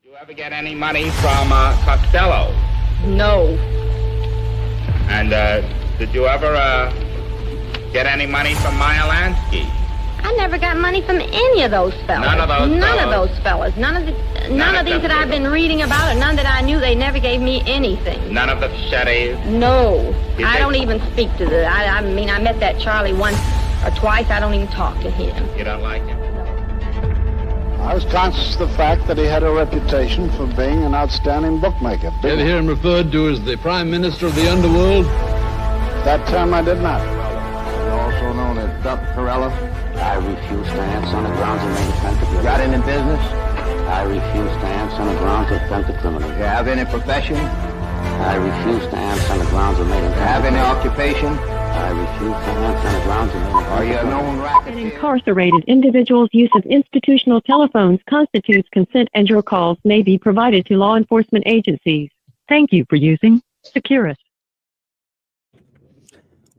You ever get any money from Costello? No. And did you ever get any money from Meyer Lansky? I never got money from any of those fellas. None of those None fellas? of those fellas. None of these that I've been reading about, or none that I knew. They never gave me anything. None of the Shetties? No. You I think- don't even speak to the... I mean, I met that Charlie once or twice. I don't even talk to him. You don't like him? I was conscious of the fact that he had a reputation for being an outstanding bookmaker. You ever hear him referred to as the Prime Minister of the Underworld? That term I did not. Also known as Duck Corella. I refuse to answer on the grounds of making offense of got any business? I refuse to answer on the grounds of offense of criminal. You have any profession? I refuse to answer on the grounds of making offense. Have any occupation? I refuse to answer on the grounds of making offense. Are you a known racketeer? An incarcerated individual's use of institutional telephones constitutes consent, and your calls may be provided to law enforcement agencies. Thank you for using Securus.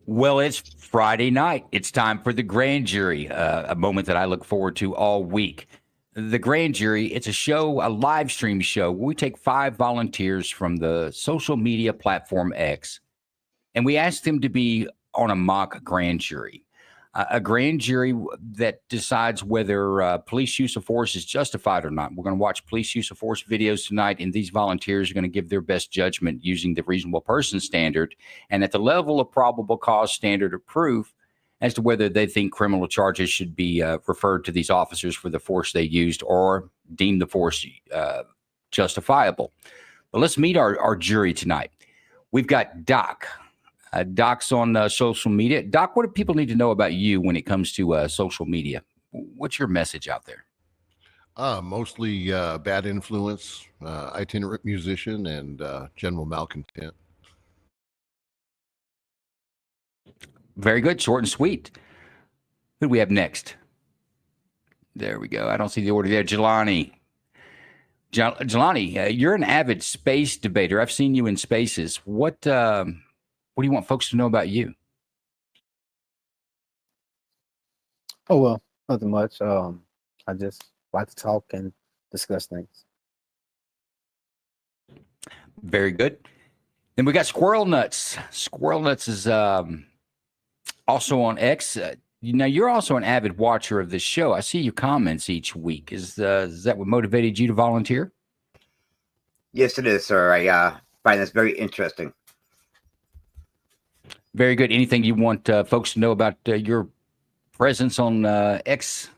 Well, it's Friday night. It's time for the grand jury, a moment that I look forward to all week. The grand jury, it's a show, a live stream show, where we take 5 volunteers from the social media platform X, and we ask them to be on a mock grand jury. A grand jury that decides whether police use of force is justified or not. We're going to watch police use of force videos tonight, and these volunteers are going to give their best judgment using the reasonable person standard and at the level of probable cause standard of proof as to whether they think criminal charges should be referred to these officers for the force they used or deem the force justifiable. But let's meet our jury tonight. We've got Doc. Doc's on social media. Doc, what do people need to know about you when it comes to social media? What's your message out there? Mostly bad influence, itinerant musician, and general malcontent. Very good. Short and sweet. Who do we have next? There we go. I don't see the order there. Jelani. Jelani, you're an avid space debater. I've seen you in spaces. What do you want folks to know about you? Oh, well, nothing much. I just like to talk and discuss things. Very good. Then we got Squirrel Nuts. Squirrel Nuts is also on X. Now, you're also an avid watcher of this show. I see your comments each week. Is that what motivated you to volunteer? Yes, it is, sir. I find this very interesting. Very good. Anything you want folks to know about your presence on X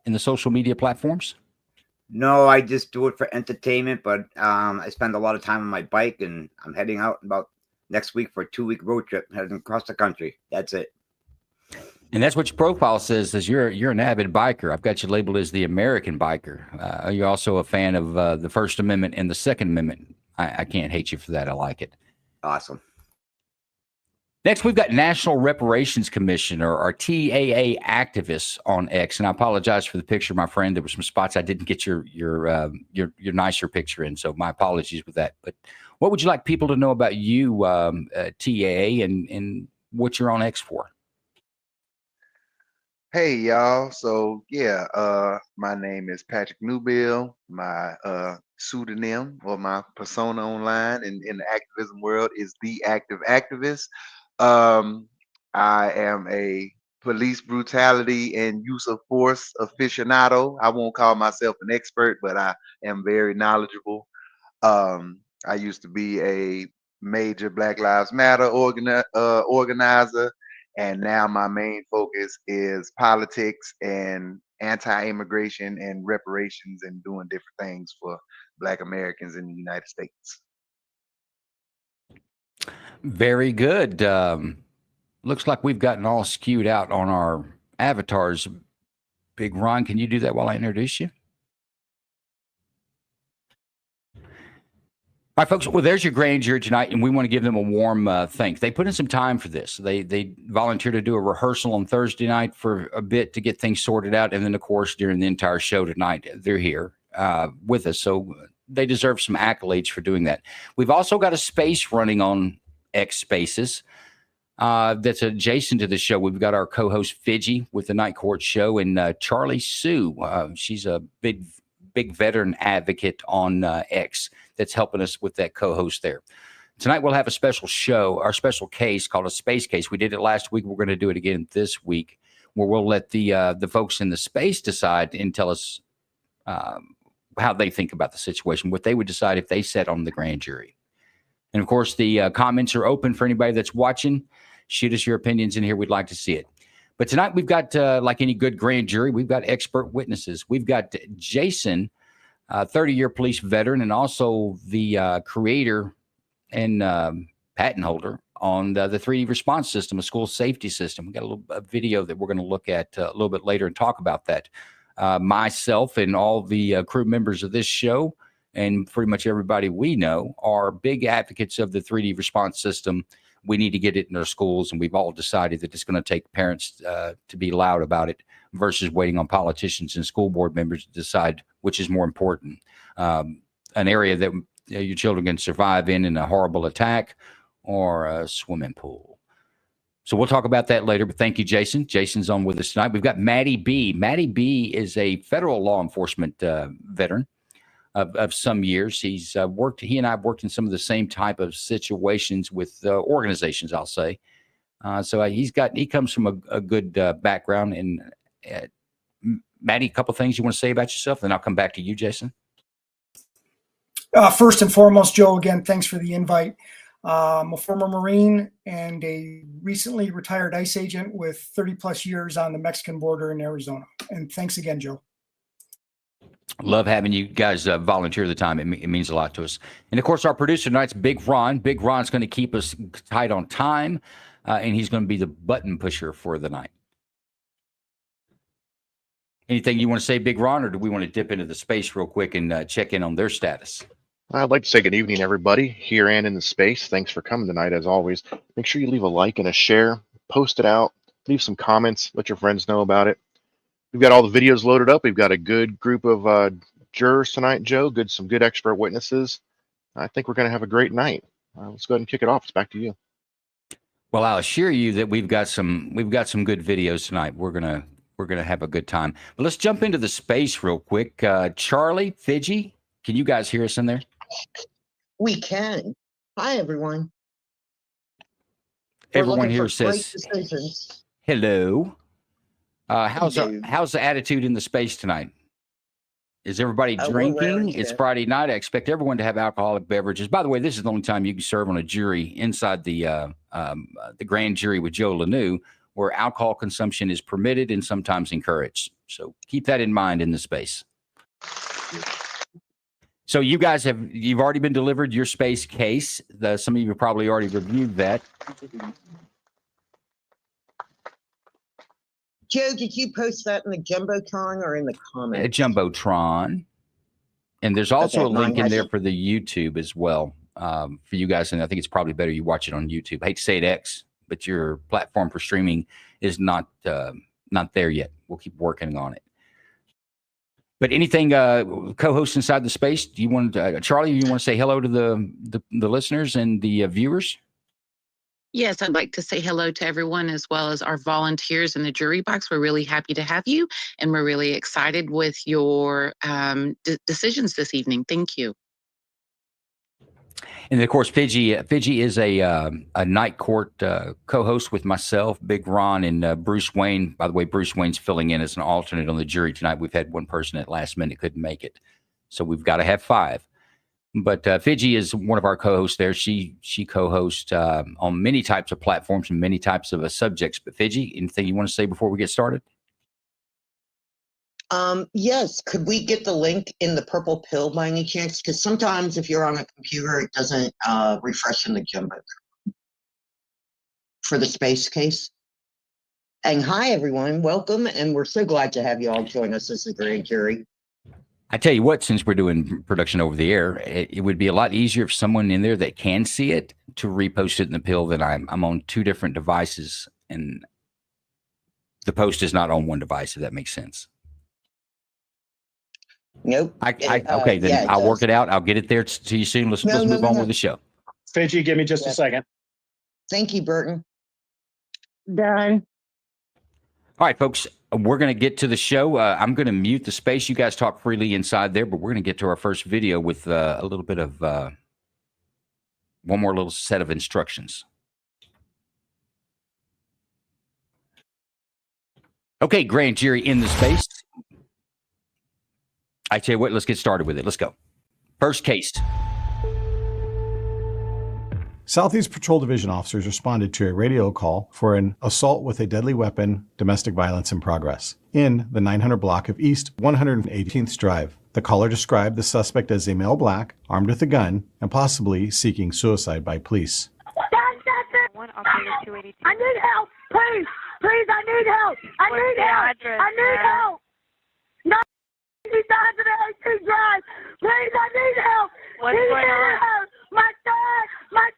in the social media platforms? No, I just do it for entertainment, but I spend a lot of time on my bike, and I'm heading out about next week for a 2-week road trip, heading across the country. That's it. And that's what your profile says, is you're an avid biker. I've got you labeled as the American biker. Are you also a fan of the First Amendment and the Second Amendment? I can't hate you for that. I like it. Awesome. Next, we've got National Reparations Commission, or TAA activists on X. And I apologize for the picture, my friend. There were some spots I didn't get your nicer picture in, so my apologies with that. But what would you like people to know about you, TAA, and what you're on X for? Hey, y'all. So, yeah, my name is Patrick Newbill. My pseudonym or my persona online in the activism world is The Active Activist. I am a police brutality and use of force aficionado. I won't call myself an expert, but I am very knowledgeable. I used to be a major Black Lives Matter organizer, and now my main focus is politics and anti-immigration and reparations and doing different things for Black Americans in the United States. Very good. Looks like we've gotten all skewed out on our avatars. Big Ron, can you do that while I introduce you? All right, folks. Well, there's your grand jury tonight, and we want to give them a warm thanks. They put in some time for this. They volunteered to do a rehearsal on Thursday night for a bit to get things sorted out, and then, of course, during the entire show tonight, they're here with us. So they deserve some accolades for doing that. We've also got a space running on X Spaces that's adjacent to the show. We've got our co-host Fidgy with the Night Court Show, and Charlie Sue. She's a big big veteran advocate on X that's helping us with that co-host there. Tonight we'll have a special show, our special case called a space case. We did it last week. We're going to do it again this week, where we'll let the folks in the space decide and tell us how they think about the situation, what they would decide if they sat on the grand jury. And of course, the comments are open for anybody that's watching. Shoot us your opinions in here. We'd like to see it. But tonight we've got, like any good grand jury, we've got expert witnesses. We've got Jason, 30-year police veteran, and also the creator and patent holder on the 3D response system, a school safety system. We got a video that we're going to look at a little bit later and talk about that. Myself and all the crew members of this show and pretty much everybody we know are big advocates of the 3D response system. We need to get it in our schools, and we've all decided that it's going to take parents to be loud about it versus waiting on politicians and school board members to decide which is more important. An area that your children can survive in a horrible attack or a swimming pool. So we'll talk about that later, but thank you, Jason. Jason's on with us tonight. We've got Matty B. Matty B is a federal law enforcement veteran of some years. He and I have worked in some of the same type of situations with organizations, I'll say. So he comes from a good background. And Matty, a couple things you want to say about yourself, then I'll come back to you, Jason. First and foremost, Joe, again, thanks for the invite. I'm a former Marine and a recently retired ICE agent with 30 plus years on the Mexican border in Arizona. And thanks again, Joe. Love having you guys volunteer the time. It means a lot to us. And of course, our producer tonight's Big Ron. Big Ron's going to keep us tight on time, and he's going to be the button pusher for the night. Anything you want to say, Big Ron, or do we want to dip into the space real quick and check in on their status? I'd like to say good evening, everybody, here and in the space. Thanks for coming tonight, as always. Make sure you leave a like and a share, post it out, leave some comments, let your friends know about it. We've got all the videos loaded up. We've got a good group of jurors tonight, Joe. Some good expert witnesses. I think we're going to have a great night. Let's go ahead and kick it off. It's back to you. Well, I'll assure you that we've got some good videos tonight. We're gonna have a good time. But let's jump into the space real quick. Charlie, Fiji, can you guys hear us in there? We can. Hi, everyone. Everyone here says hello. How's the attitude in the space tonight? Is everybody drinking? It's Friday night. I expect everyone to have alcoholic beverages. By the way, this is the only time you can serve on a jury inside the grand jury with Joe Lanou, where alcohol consumption is permitted and sometimes encouraged. So keep that in mind in the space. So you guys you've already been delivered your space case. Some of you have probably already reviewed that. Joe, did you post that in the Jumbotron or in the comments? A Jumbotron. And there's also a link in there for the YouTube as well for you guys. And I think it's probably better you watch it on YouTube. I hate to say it, X, but your platform for streaming is not there yet. We'll keep working on it. But anything co-host inside the space? Do you want Charlie? You want to say hello to the listeners and the viewers? Yes, I'd like to say hello to everyone as well as our volunteers in the jury box. We're really happy to have you, and we're really excited with your decisions this evening. Thank you. And of course, Fiji is a night court co-host with myself, Big Ron, and Bruce Wayne. By the way, Bruce Wayne's filling in as an alternate on the jury tonight. We've had one person at last minute couldn't make it, so we've got to have 5. But Fiji is one of our co-hosts there. She co-hosts on many types of platforms and many types of subjects. But Fiji, anything you want to say before we get started? Yes. Could we get the link in the purple pill by any chance? Because sometimes if you're on a computer, it doesn't refresh in the Jumbo for the space case. And hi, everyone. Welcome. And we're so glad to have you all join us as the grand jury. I tell you what, since we're doing production over the air, it would be a lot easier if someone in there that can see it to repost it in the pill than I'm on 2 different devices, and the post is not on one device, if that makes sense. Nope. Okay, then yeah, I'll work it out. I'll get it there to you soon. Let's move on with the show. Fiji, give me just a second. Thank you, Burton. Done. All right, folks. we're going to get to the show. I'm going to mute the space. You guys talk freely inside there, but we're going to get to our first video with a little bit of one more little set of instructions. Okay, grand jury in the space. I tell you what, let's get started with it. Let's go. First case. Southeast Patrol Division officers responded to a radio call for an assault with a deadly weapon, domestic violence in progress, in the 900 block of East 118th Drive. The caller described the suspect as a male black, armed with a gun, and possibly seeking suicide by police. I need help, please, please, I need help, I need help, I need help. 918 Drive, please, I need help. What's going on? My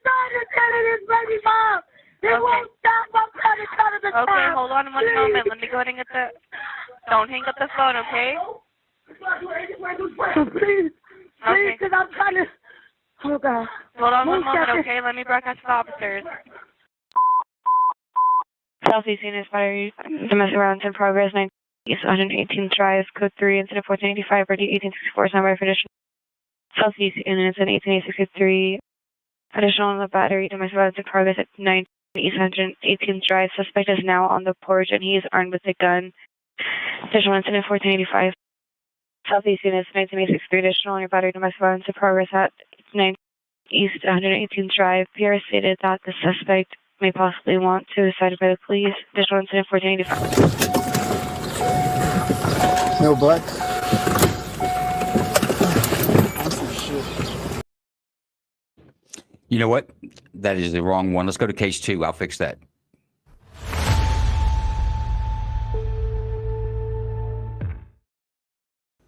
son is killing his baby mom. He won't stop. I'm trying to cut him the Okay, time. hold on one moment. Let me go ahead and get the. Don't hang up the phone, okay? Please, because I'm trying to. Oh God. Hold on one moment, okay? Let me broadcast to the officers. Southeast Unit Battery, domestic violence in progress, 9 East 118th Drive, code 3, incident 1485, ready 1864, number for additional. Southeast Unit, incident 18663, additional on the battery, domestic violence in progress at 9 East 118th Drive. Suspect is now on the porch and he is armed with a gun. Additional incident 1485. Southeast Unit, 18663, additional on your battery, domestic violence in progress at 9 East 118th Drive. PR stated that the suspect may possibly want suicide by the police. Additional incident 1485. No black. You know what? That is the wrong one. Let's go to case 2. I'll fix that.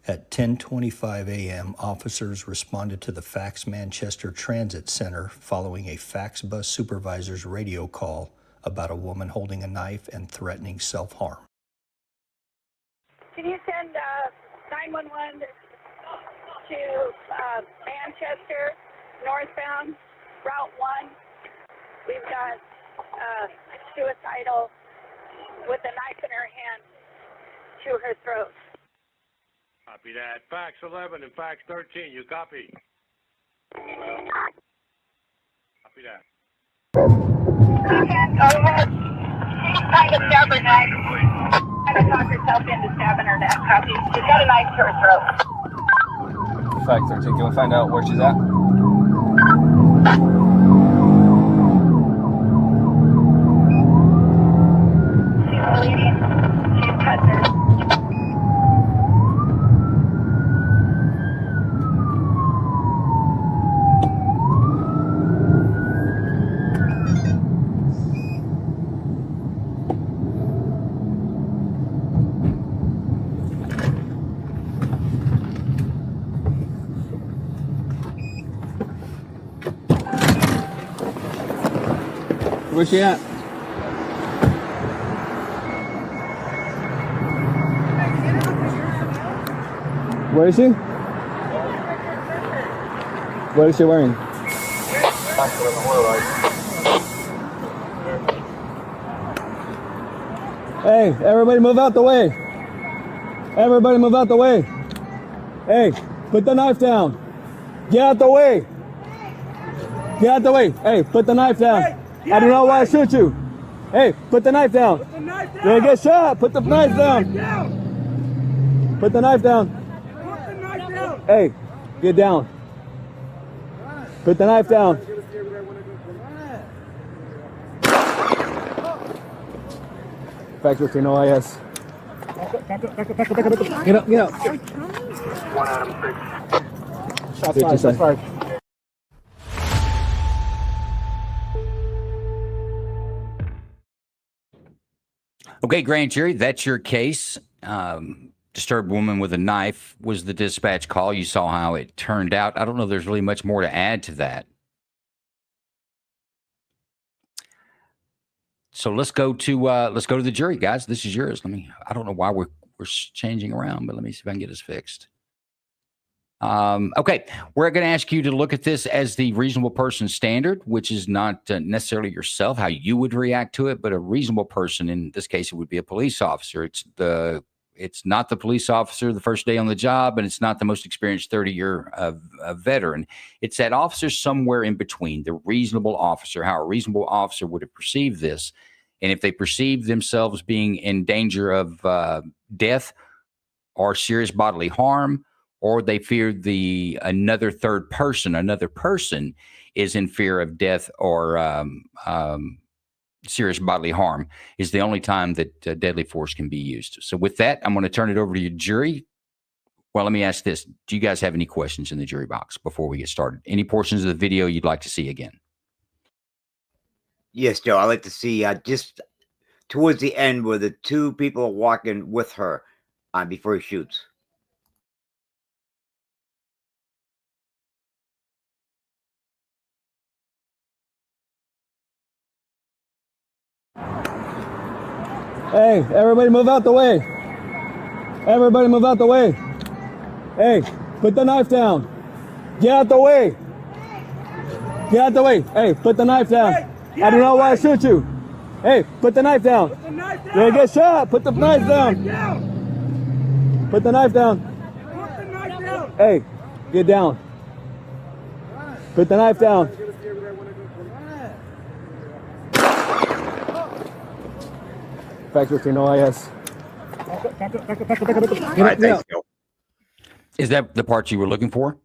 At 10:25 a.m., officers responded to the Fax Manchester Transit Center following a fax bus supervisor's radio call about a woman holding a knife and threatening self-harm. Can you send 911 to Manchester, northbound, Route 1? We've got suicidal with a knife in her hand to her throat. Copy that. Fax 11 and fax 13. You copy? Copy that. Go ahead. She's trying to stab her neck. Trying to talk herself into stabbing her neck. Copy. She's got a knife to her throat. Fax 13. Can we find out where she's at? She's bleeding. She's cut her. Where's she at? Where is she? What is she wearing? Hey, everybody move out the way. Everybody move out the way. Hey, put the knife down. Get out the way. Get out the way. Hey, put the knife down. I do not want to shoot you. Hey, put the knife down. You're gonna get shot. Put the knife down. Put the knife down. Hey, get down. Put the knife down. Fax 15 OIS. Get up, get up. Shots fired, shots fired. Okay, grand jury, that's your case. Disturbed woman with a knife was the dispatch call. You saw how it turned out. I don't know if there's really much more to add to that. So let's go to the jury, guys. This is yours. I don't know why we're changing around, but let me see if I can get this fixed. Okay, we're going to ask you to look at this as the reasonable person standard, which is not necessarily yourself, how you would react to it, but a reasonable person. In this case, it would be a police officer. It's not the police officer the first day on the job, and it's not the most experienced 30-year veteran. It's that officer somewhere in between, the reasonable officer, how a reasonable officer would have perceived this. And if they perceive themselves being in danger of death or serious bodily harm, or they fear another person is in fear of death or serious bodily harm, is the only time that deadly force can be used. So with that, I'm going to turn it over to your jury. Well, let me ask this. Do you guys have any questions in the jury box before we get started? Any portions of the video you'd like to see again? Yes, Joe. I'd like to see just towards the end where the two people are walking with her before he shoots. Hey, everybody move out the way. Everybody move out the way. Hey, put the knife down. Get out the way. Get out the way. Hey, put the knife down. I do not want to shoot you. Hey, put the knife down. Put the knife down. You're gonna get shot. Put the knife down. Put the knife down. Put the knife down. Hey, get down. Put the knife down. Fact 15 OIS. All right, thanks, Joe. Is that the part you were looking for?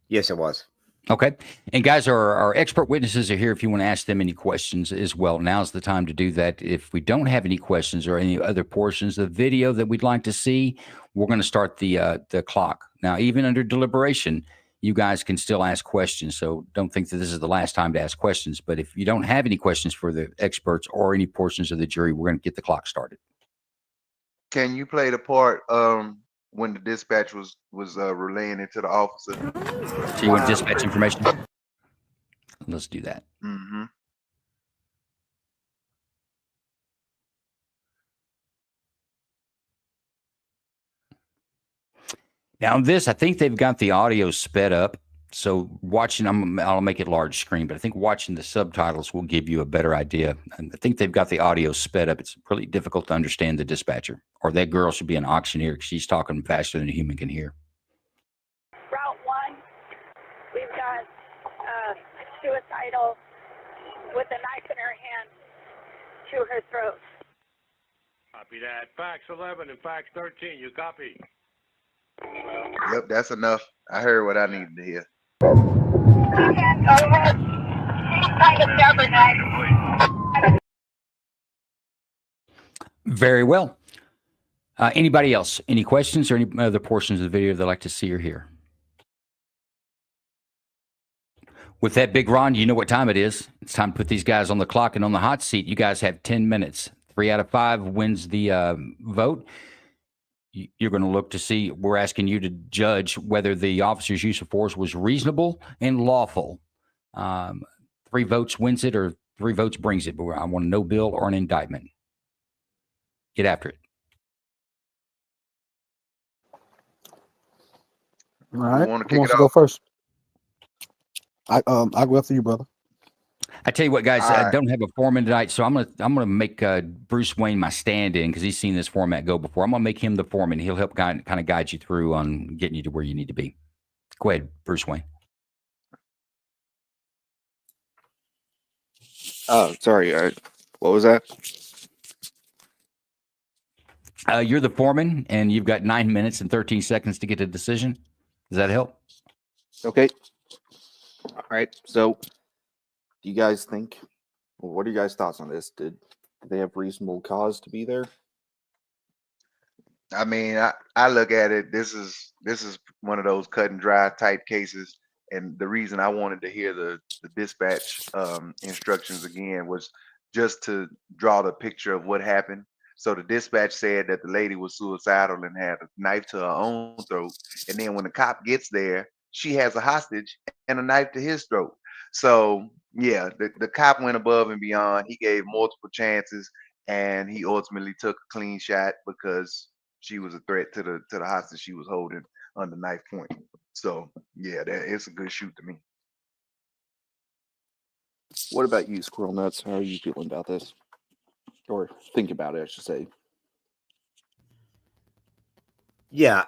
Yes, it was. Okay. And guys, our expert witnesses are here if you want to ask them any questions as well. Now's the time to do that. If we don't have any questions or any other portions of the video that we'd like to see, we're going to start the clock. Now, even under deliberation, you guys can still ask questions. So don't think that this is the last time to ask questions. But if you don't have any questions for the experts or any portions of the jury, we're going to get the clock started. Can you play the part when the dispatch was relaying it to the officer? So you want dispatch information? Let's do that. Mm-hmm. Now, on this, I think they've got the audio sped up. So watching, I'll make it large screen, but I think watching the subtitles will give you a better idea. And I think they've got the audio sped up. It's really difficult to understand the dispatcher, or that girl should be an auctioneer because she's talking faster than a human can hear. Route 1, we've got suicidal with a knife in her hand to her throat. Copy that. Fax 11 and fax 13. You copy? Yep, that's enough. I heard what I needed to hear. Very well. Anybody else? Any questions or any other portions of the video they'd like to see or hear? With that, Big Ron, you know what time it is. It's time to put these guys on the clock and on the hot seat. You guys have 10 minutes. 3 out of 5 wins the vote. You're going to look to see, we're asking you to judge whether the officer's use of force was reasonable and lawful. 3 votes wins it, or 3 votes brings it. But I want a no bill or an indictment. Get after it. All right. Want to Who kick wants it to go off? first? I'll go after you, brother. I tell you what, guys, All I right. don't have a foreman tonight, so I'm gonna make Bruce Wayne my stand-in because he's seen this format go before. I'm gonna make him the foreman. He'll help kind of guide you through on getting you to where you need to be. Go ahead, Bruce Wayne. Oh, sorry. What was that? You're the foreman, and you've got 9 minutes and 13 seconds to get a decision. Does that help? Okay. All right. So, do you guys think? Well, what are you guys' thoughts on this? Did they have reasonable cause to be there? I mean, I look at it. This is one of those cut and dry type cases, and the reason I wanted to hear the dispatch instructions again was just to draw the picture of what happened. So the dispatch said that the lady was suicidal and had a knife to her own throat, and then when the cop gets there, she has a hostage and a knife to his throat. So yeah, the cop went above and beyond. He gave multiple chances, and he ultimately took a clean shot because she was a threat to the hostage she was holding. under knife point. So yeah, it's a good shoot to me. What about you, Squirrel Nuts? How are you feeling about this? Or think about it, I should say. Yeah,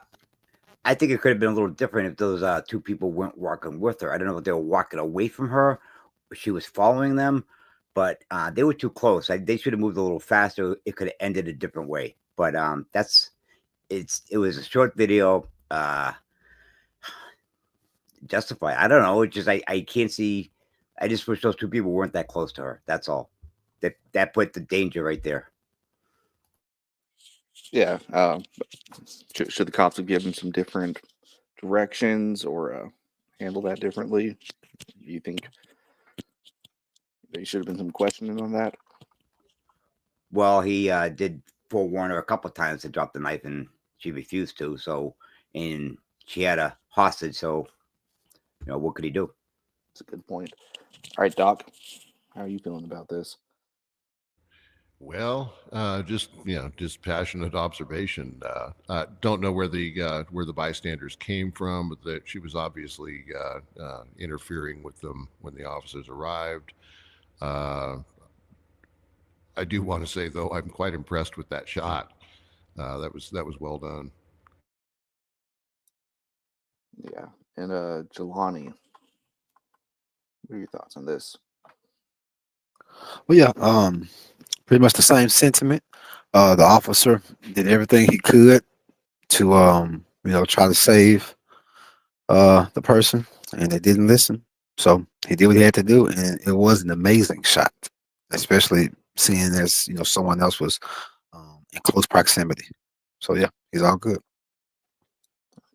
I think it could have been a little different if those two people weren't walking with her. I don't know if they were walking away from her or she was following them, but they were too close. They should have moved a little faster. It could have ended a different way. But it was a short video. Justified. I don't know. It's just I can't see. I just wish those two people weren't that close to her. That's all. That put the danger right there. Yeah. Should the cops have given some different directions or handle that differently? Do you think there should have been some questioning on that? Well, he did forewarn her a couple times to drop the knife, and she refused to. So, and she had a hostage. So, what could he do? That's a good point. All right, Doc, how are you feeling about this? Well, just passionate observation. Don't know where the bystanders came from, but that she was obviously interfering with them when the officers arrived. I do want to say, though, I'm quite impressed with that shot. That was well done. Yeah, and Jelani, what are your thoughts on this? Well, yeah, pretty much the same sentiment. The officer did everything he could to try to save the person, and they didn't listen. So he did what he had to do, and it was an amazing shot, especially seeing as someone else was in close proximity. So yeah, he's all good.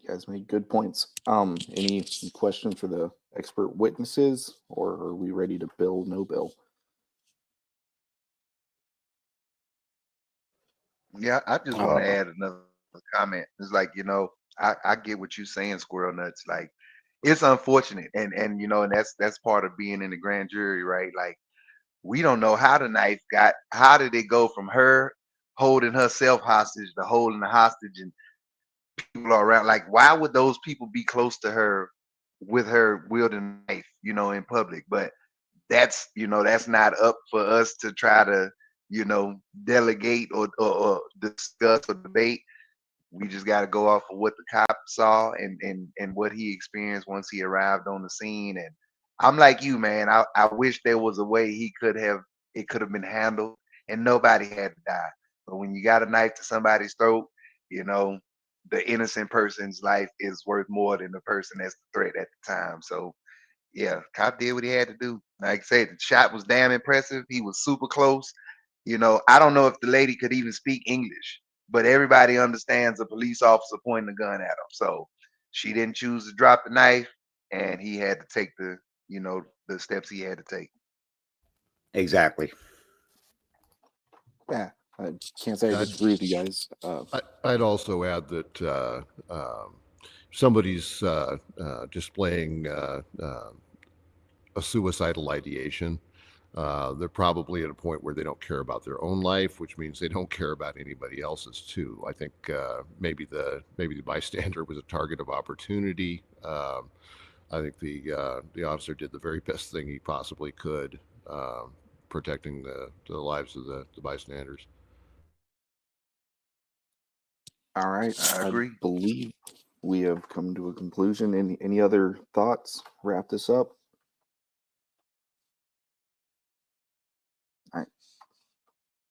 You guys made good points. Any questions for the expert witnesses, or are we ready to bill, no bill? Yeah, I just want to add another comment. It's like, I get what you're saying, Squirrel Nuts. Like, it's unfortunate, and that's part of being in the grand jury, right? Like, we don't know how the knife how did it go from her holding herself hostage to holding the hostage and people are around. Like, why would those people be close to her with her wielding a knife, in public? But that's not up for us to try to delegate or discuss or debate. We just got to go off of what the cop saw and what he experienced once he arrived on the scene. And I'm like you, man. I wish there was a way it could have been handled and nobody had to die. But when you got a knife to somebody's throat, the innocent person's life is worth more than the person that's the threat at the time. So yeah, cop did what he had to do. Like I said, the shot was damn impressive. He was super close. I don't know if the lady could even speak English, but everybody understands a police officer pointing a gun at him. So she didn't choose to drop the knife, and he had to take the steps he had to take. Exactly. Yeah, I can't say I disagree with you guys. I'd also add that somebody's displaying a suicidal ideation. They're probably at a point where they don't care about their own life, which means they don't care about anybody else's too. I think maybe the bystander was a target of opportunity. I think the officer did the very best thing he possibly could, protecting the lives of the bystanders. All right, I agree. believe we have come to a conclusion. Any other thoughts? Wrap this up. All right.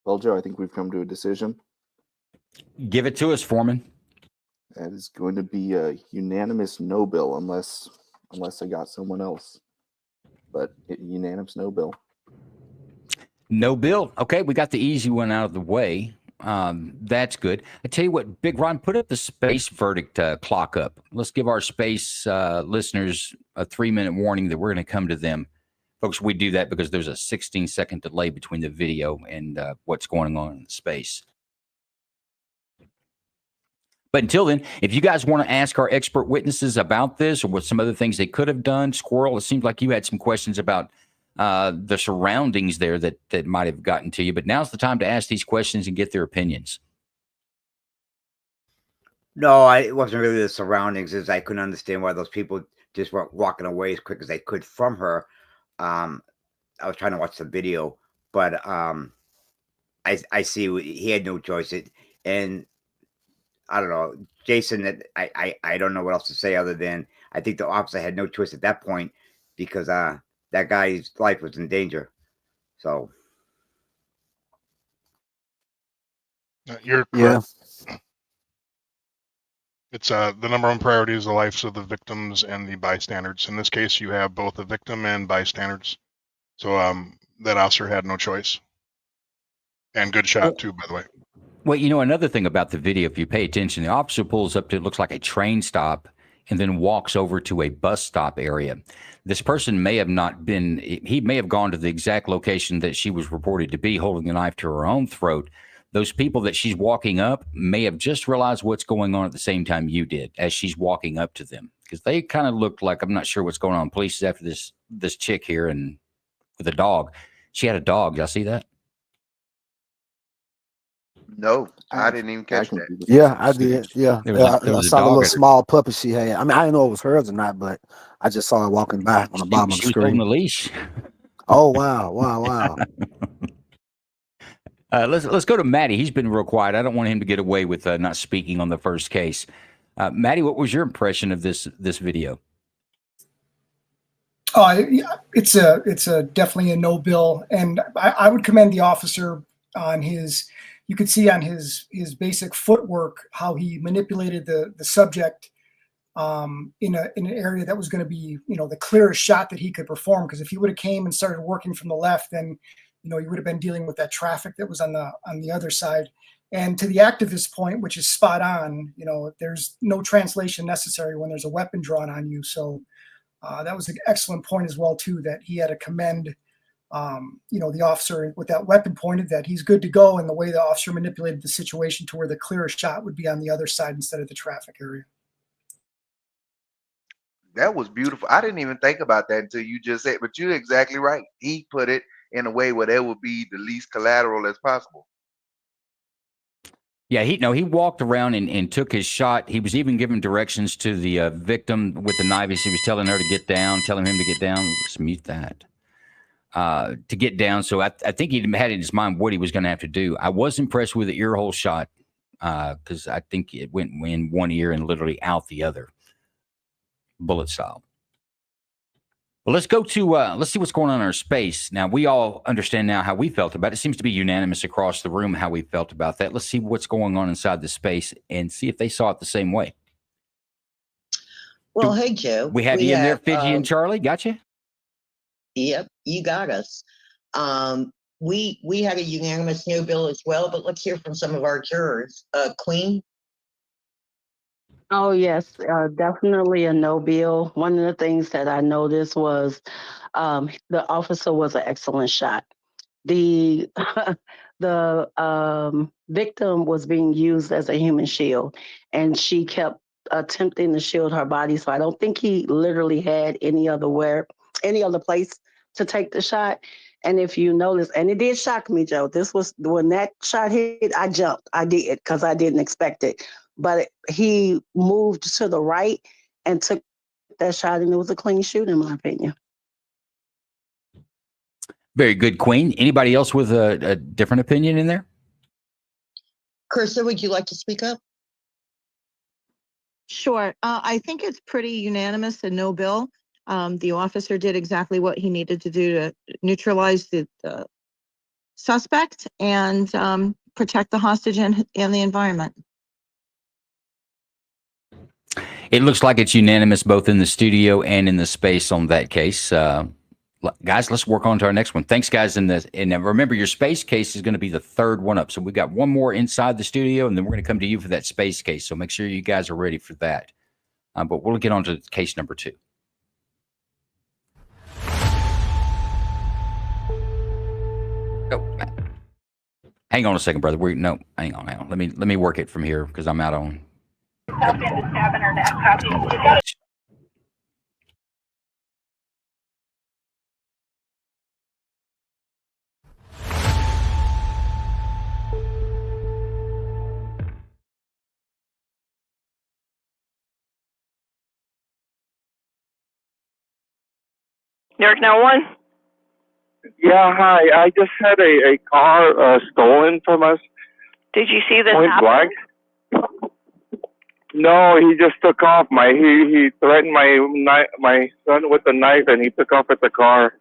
Well, Joe, I think we've come to a decision. Give it to us, Foreman. That is going to be a unanimous no bill, unless I got someone else. But unanimous no bill. No bill. Okay, we got the easy one out of the way. That's good. I tell you what, Big Ron, put up the space verdict clock up. Let's give our space listeners a 3-minute warning that we're going to come to them. Folks, we do that because there's a 16-second delay between the video and what's going on in space. But until then, if you guys want to ask our expert witnesses about this or what some other things they could have done, Squirrel, it seems like you had some questions about the surroundings there that might have gotten to you. But now's the time to ask these questions and get their opinions. No, it wasn't really the surroundings. Is I couldn't understand why those people just weren't walking away as quick as they could from her. Um, I was trying to watch the video, but I see he had no choice. And I don't know, Jason. That I don't know what else to say other than I think the officer had no choice at that point because that guy's life was in danger. So You're Yeah. correct. It's the number one priority is the lives of the victims and the bystanders. In this case, you have both the victim and bystanders. So that officer had no choice. And good shot too, by the way. Well, another thing about the video, if you pay attention, the officer pulls up to it looks like a train stop and then walks over to a bus stop area. This person may have not been, he may have gone to the exact location that she was reported to be, holding the knife to her own throat. Those people that she's walking up may have just realized what's going on at the same time you did as she's walking up to them, because they kind of looked like, I'm not sure what's going on. Police is after this chick here and with a dog. She had a dog. Y'all see that? No, I didn't even catch that. Yeah, I did. Yeah, There was I a saw the dog little at her. small puppy she had. I mean, I didn't know it was hers or not, but I just saw her walking by on the bottom of the She was holding screen. the leash. Oh wow, wow. Let's go to Matty. He's been real quiet. I don't want him to get away with not speaking on the first case. Matty, what was your impression of this video? It's a definitely a no bill, and I would commend the officer on his. You could see on his basic footwork how he manipulated the subject in an area that was going to be the clearest shot that he could perform. Because if he would have came and started working from the left, then he would have been dealing with that traffic that was on the other side. And to the activist point, which is spot on, there's no translation necessary when there's a weapon drawn on you. So that was an excellent point as well too, that he had to commend the officer with that weapon pointed, that he's good to go, and the way the officer manipulated the situation to where the clearest shot would be on the other side instead of the traffic area. That was beautiful. I didn't even think about that until you just said, but you're exactly right. He put it in a way where there would be the least collateral as possible. Yeah, he walked around and took his shot. He was even giving directions to the victim with the knife. He was telling her to get down, telling him to get down. Let's mute that. To get down. So I think he had in his mind what he was going to have to do. I was impressed with the ear hole shot because I think it went in one ear and literally out the other, bullet style. Well, let's go to let's see what's going on in our space. Now, we all understand now how we felt about it. It seems to be unanimous across the room how we felt about that. Let's see what's going on inside the space and see if they saw it the same way. Well, hey, Joe. We have you in there, Fidgy and Charlie. Got you? Yep, you got us. We had a unanimous no bill as well, but let's hear from some of our jurors. Queen? Oh, yes, definitely a no bill. One of the things that I noticed was the officer was an excellent shot. The victim was being used as a human shield, and she kept attempting to shield her body. So I don't think he literally had any other place to take the shot. And if you notice, and it did shock me, Joe, this was when that shot hit, I jumped. I did, because I didn't expect it. But he moved to the right and took that shot, and it was a clean shoot, in my opinion. Very good, Queen. Anybody else with a different opinion in there? Krista, would you like to speak up? Sure. I think it's pretty unanimous and no bill. The officer did exactly what he needed to do to neutralize the suspect and protect the hostage and the environment. It looks like it's unanimous both in the studio and in the space on that case. Guys, let's work on to our next one. Thanks, guys. And remember, your space case is going to be the third one up. So we've got one more inside the studio, and then we're going to come to you for that space case. So make sure you guys are ready for that. But we'll get on to case number 2. Oh, hang on a second, brother. Hang on. Let me work it from here because I'm out on. Help in the stabbing or that copy. You got New York 911. Yeah, hi. I just had a car stolen from us. Did you see this Point happen? blank. No, he just took off. He threatened my son with a knife, and he took off with the car.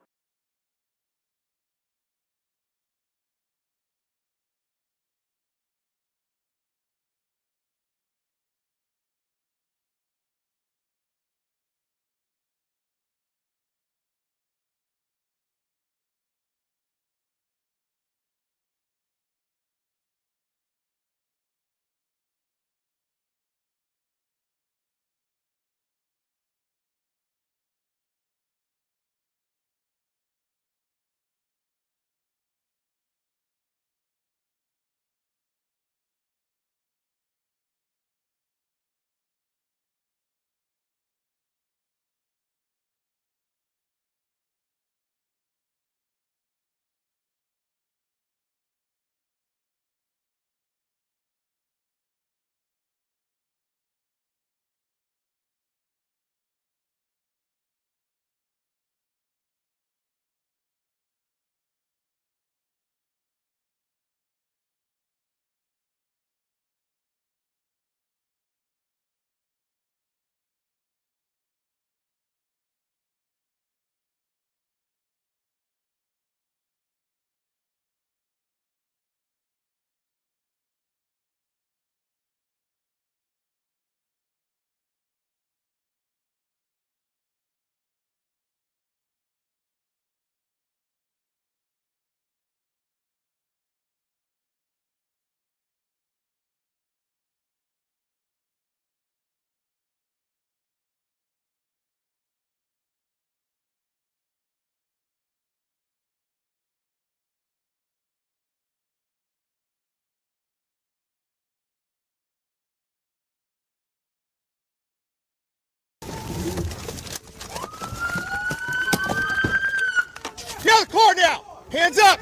Get out of the car now! Hands up!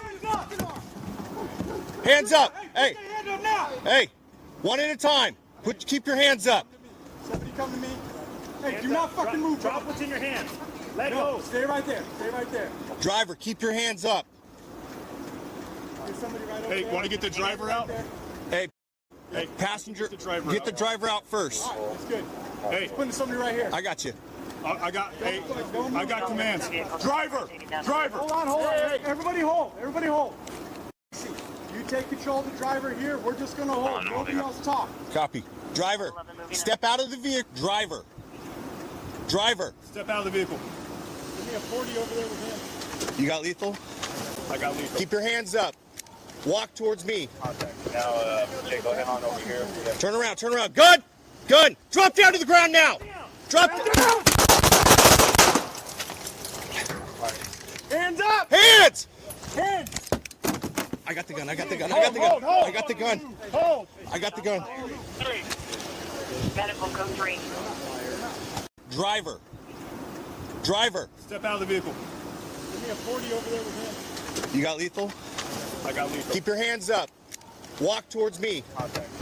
Hands up! Hey! Hey! One at a time. Keep your hands up. Somebody come to me. Hey, do not fucking move. Drop what's in your hands. Let go. Stay right there. Stay right there. Driver, keep your hands up. There's somebody right over Hey, there. want to get the driver out? Hey, passenger, get the driver out first. All right, that's good. Hey, putting somebody right here. I got you. I got commands. Driver! Hold on. Hey, everybody hold. Everybody hold. You take control of the driver here. We're just going to hold. Nobody else talk. Copy. Driver, step out of the vehicle. Driver. Step out of the vehicle. Give me a 40 over there with him. You got lethal? I got lethal. Keep your hands up. Walk towards me. Now, Jay, go ahead on over here. Turn around. Gun! Drop down to the ground now! Drop down! Hands up! Hands! Hands! I got the gun. Hold. Medical code 3. Driver. Step out of the vehicle. Give me a 40 over there with him. You got lethal? I got lethal. Keep your hands up. Walk towards me.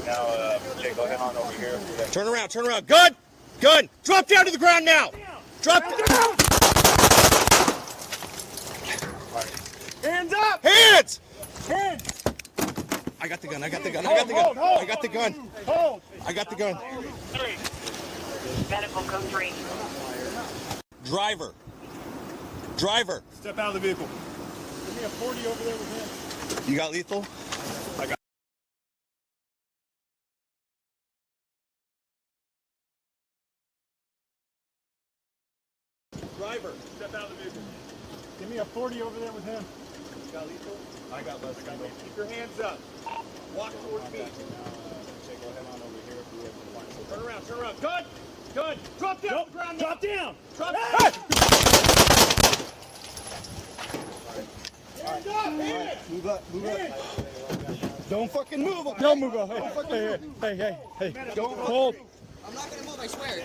Now, Jay, go ahead on over here. Turn around. Gun! Drop down to the ground now! Drop down! Hands up! Hands! Hands! I got the gun. Medical code 3. Driver. Step out of the vehicle. Give me a 40 over there with him. You got lethal? I got. Driver. Step out of the vehicle. Give me a 40 over there with him. You got lethal? I got less. Keep your hands up. Walk towards me. Turn around. Gun! Drop down to the ground now! Drop down! Drop Hey! Hands up! Hands! Move up. Don't fucking move up. Don't move up. Hey. Don't hold. I'm not gonna move, I swear.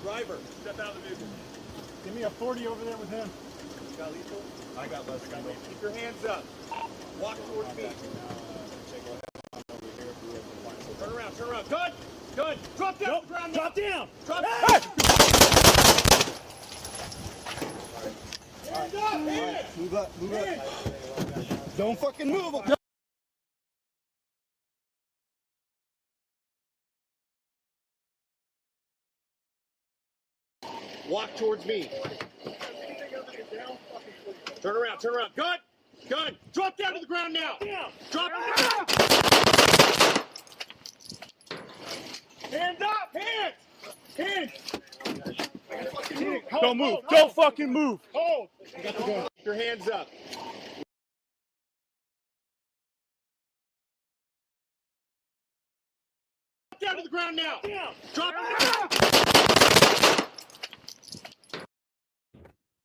Driver. Step out of the vehicle. Give me a 40 over there with him. You got lethal? I got less. Keep your hands up. Walk towards me. Turn around. Gun! Drop down to the ground now! Drop down! Drop Hey! Move up, move up. Don't fucking move. Walk towards me. Turn around, turn around. Gun! Gun! Drop down to the ground now! Drop down! Hands up! Hands! Hands! Don't move! Don't fucking move! Hold! Keep your hands up. Drop down to the ground now! Drop down!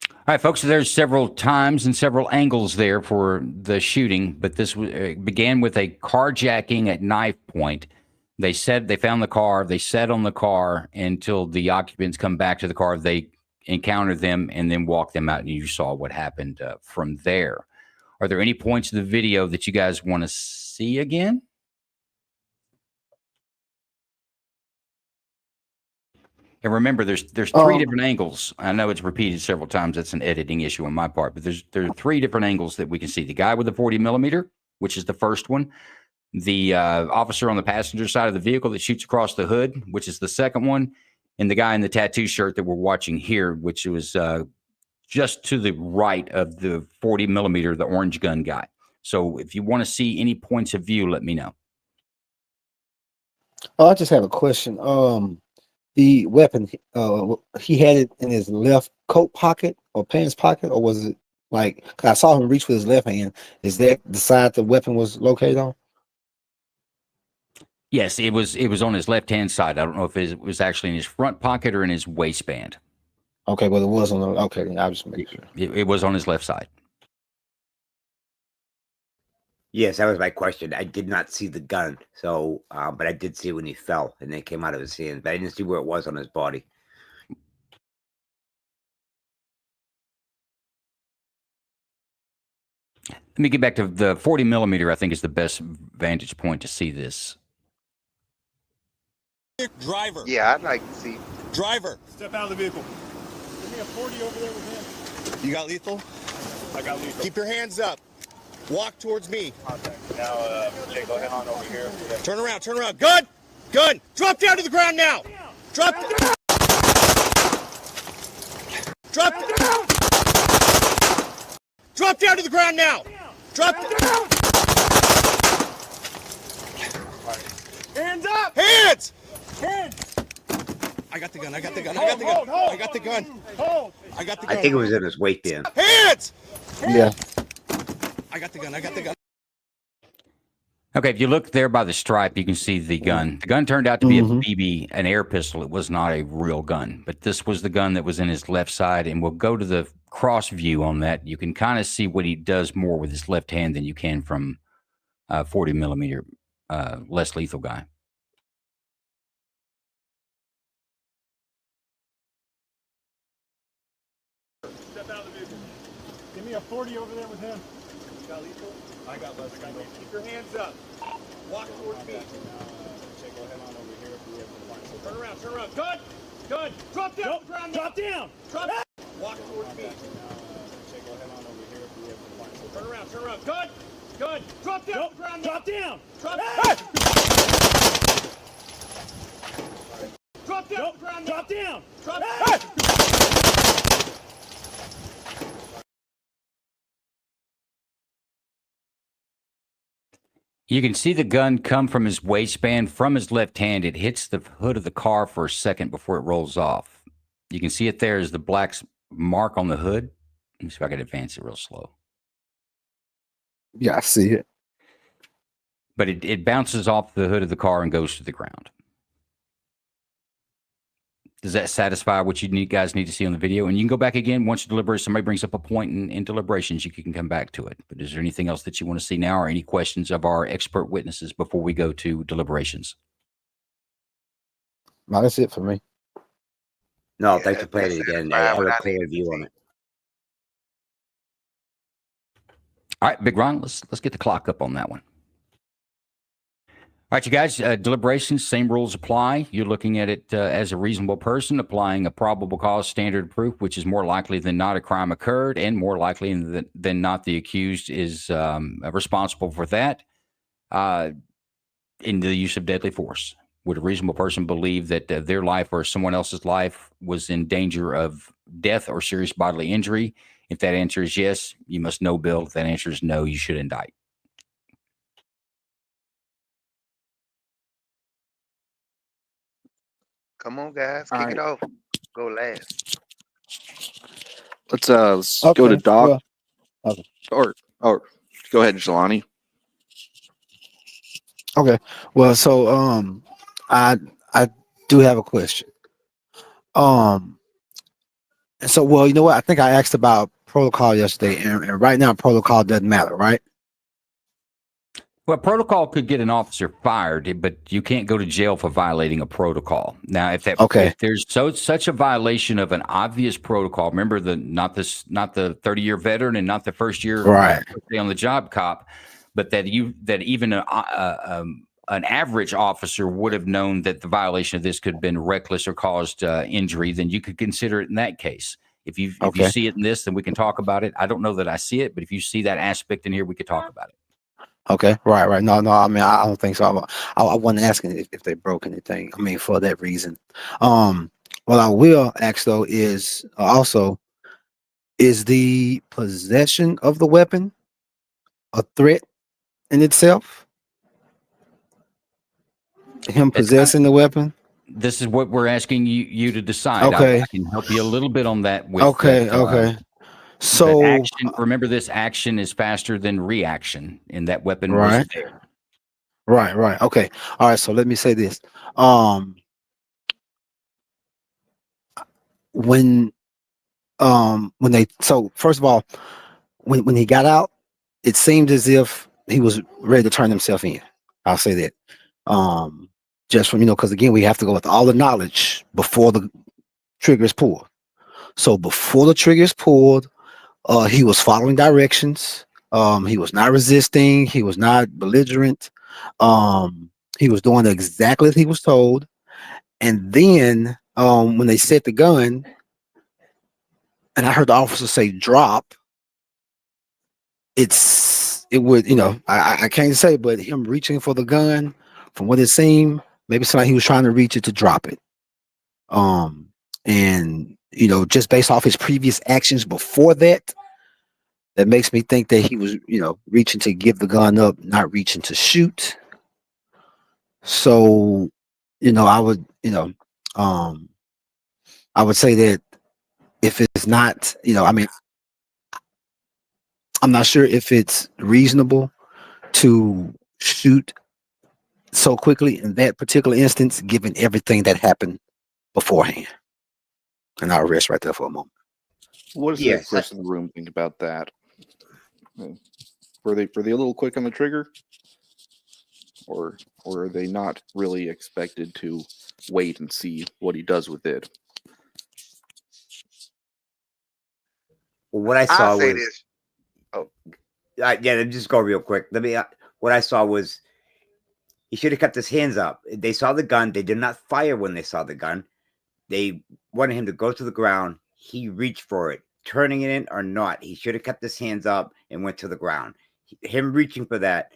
All right, folks, so there's several times and several angles there for the shooting, but this began with a carjacking at knife point. They said they found the car, they sat on the car until the occupants come back to the car. They encountered them and then walked them out, and you saw what happened from there. Are there any points of the video that you guys want to see again? And remember, there's three different angles. I know it's repeated several times. That's an editing issue on my part, but there are three different angles that we can see. The guy with the 40 millimeter, which is the first one. The officer on the passenger side of the vehicle that shoots across the hood, which is the second one. And the guy in the tattoo shirt that we're watching here, which was just to the right of the 40 millimeter, the orange gun guy. So if you want to see any points of view, let me know. Oh, I just have a question. The weapon, he had it in his left coat pocket or pants pocket, or was it like, 'cause I saw him reach with his left hand. Is that the side the weapon was located on? Yes, it was on his left-hand side. I don't know if it was actually in his front pocket or in his waistband. Okay, well, it was on the, okay, I'll just make sure. It was on his left side. Yes, that was my question. I did not see the gun, so but I did see when he fell and it came out of his hands, but I didn't see where it was on his body. Let me get back to the 40 millimeter. I think is the best vantage point to see this. Driver. Yeah, I'd like to see. Driver. Step out of the vehicle. Give me a 40 over there with him. You got lethal? I got lethal. Keep your hands up. Walk towards me. Now, Jay, go ahead on over here. Yeah. Turn around, turn around. Gun! Gun! Drop down to the ground now! Drop down! Drop down! Drop down to the ground now! Drop down! Hands up! Hands! Hands! I got the gun, I got the gun, I got the gun, I got the gun. I got the gun. I think it was in his waistband. Hands! Yeah. I got the gun, I got the gun. Okay, if you look there by the stripe, you can see the gun. The gun turned out to be a BB, an air pistol. It was not a real gun, but this was the gun that was in his left side. And we'll go to the cross view on that. You can kind of see what he does more with his left hand than you can from 40 millimeter, less lethal guy. Step out of the vehicle. Give me a 40 over there with him. You got lethal? I got less lethal. Keep your hands up. Walk towards me. Go ahead on over here. Turn around, turn around. Gun! Gun! Drop down to the ground now. Drop down! Drop down! Walk towards me. Go ahead on over here. Turn around, turn around. Gun! Gun! Drop down to the ground now. Drop down! Drop down! Drop down to the ground now. Drop down! Drop down! You can see the gun come from his waistband, from his left hand. It hits the hood of the car for a second before it rolls off. You can see it there as the black mark on the hood. Let me see if I can advance it real slow. Yeah, I see it. But it bounces off the hood of the car and goes to the ground. Does that satisfy what you guys need to see on the video? And you can go back again once you deliberate. Somebody brings up a point in deliberations, you can come back to it. But is there anything else that you want to see now, or any questions of our expert witnesses before we go to deliberations? No, that's it for me. No, thanks for playing it again. I have a clear view on it. All right, Big Ron, let's get the clock up on that one. right, you guys, deliberations, same rules apply. You're looking at it as a reasonable person, applying a probable cause standard of proof, which is more likely than not a crime occurred, and more likely than not the accused is responsible for that in the use of deadly force. Would a reasonable person believe that their life or someone else's life was in danger of death or serious bodily injury? If that answer is yes, you must no bill. If that answer is no, you should indict. Come on, guys, All kick right. it off. Go last. Let's go to Okay. Doc. Well, okay. Or go ahead, Jelani. Okay. Well, so I do have a question. So well, you know what? I think I asked about protocol yesterday, and right now protocol doesn't matter, right? Well, protocol could get an officer fired, but you can't go to jail for violating a protocol. Now, Okay. if there's such a violation of an obvious protocol, remember not the 30-year veteran and not the first year Right. day on the job cop, but that even an average officer would have known that the violation of this could have been reckless or caused injury, then you could consider it in that case. If you Okay. see it in this, then we can talk about it. I don't know that I see it, but if you see that aspect in here, we could talk about it. Okay. Right. No. I mean, I don't think so. I wasn't asking if they broke anything. I mean, for that reason. What I will ask though is also, is the possession of the weapon a threat in itself? Him That's kind possessing the weapon? This is what we're asking you to decide. Okay. I can help you a little bit on that with Okay. that. Okay. That So action. Remember, this action is faster than reaction, and that weapon was right. there. Right. Okay. All right. So let me say this. Um, when they, so first of all, when he got out, it seemed as if he was ready to turn himself in. I'll say that. Just from, because again, we have to go with all the knowledge before the trigger is pulled. So before the trigger is pulled, he was following directions. He was not resisting. He was not belligerent. He was doing exactly as he was told. And then when they set the gun, and I heard the officer say drop, it would, I can't say, but him reaching for the gun, from what it seemed, maybe somebody he was trying to reach it to drop it. And just based off his previous actions before that, that makes me think that he was, reaching to give the gun up, not reaching to shoot. So, I would, I would say that if it's not, I mean, I'm not sure if it's reasonable to shoot so quickly in that particular instance, given everything that happened beforehand. And I'll rest right there for a moment. What does the Yes. rest of the room think about that? Were they a little quick on the trigger, or are they not really expected to wait and see what he does with it? What I I'll saw say was, this. Oh, yeah, let me just go real quick. What I saw was he should have kept his hands up. They saw the gun. They did not fire when they saw the gun. They wanted him to go to the ground. He reached for it, turning it in or not. He should have kept his hands up and went to the ground. Him reaching for that,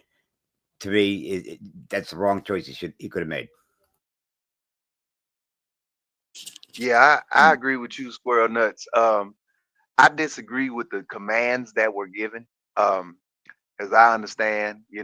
to me, that's the wrong choice. He could have made. yeah, I agree with you, Squirrel Nuts. I disagree with the commands that were given. As I understand, you're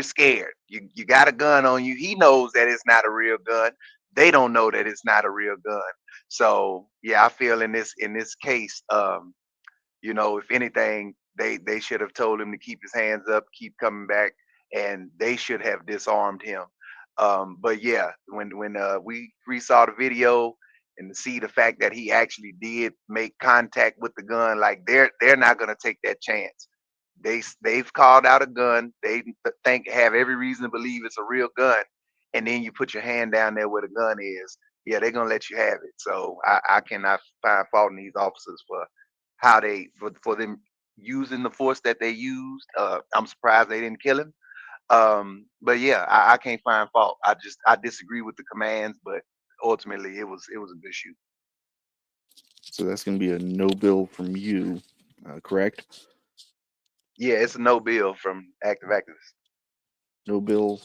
scared. You got a gun on you. He knows that it's not a real gun. They don't know that it's not a real gun. So yeah, I feel in this case, if anything, they should have told him to keep his hands up, keep coming back, and they should have disarmed him. But yeah, when we saw the video and to see the fact that he actually did make contact with the gun, like they're not gonna take that chance. They've called out a gun. They have every reason to believe it's a real gun, and then you put your hand down there where the gun is. Yeah, they're gonna let you have it. So I cannot find fault in these officers for how for them using the force that they used. I'm surprised they didn't kill him. But yeah, I can't find fault. I disagree with the commands, but ultimately it was a good shoot. So that's going to be a no bill from you, correct? Yeah, it's a no bill from active activists. No bill.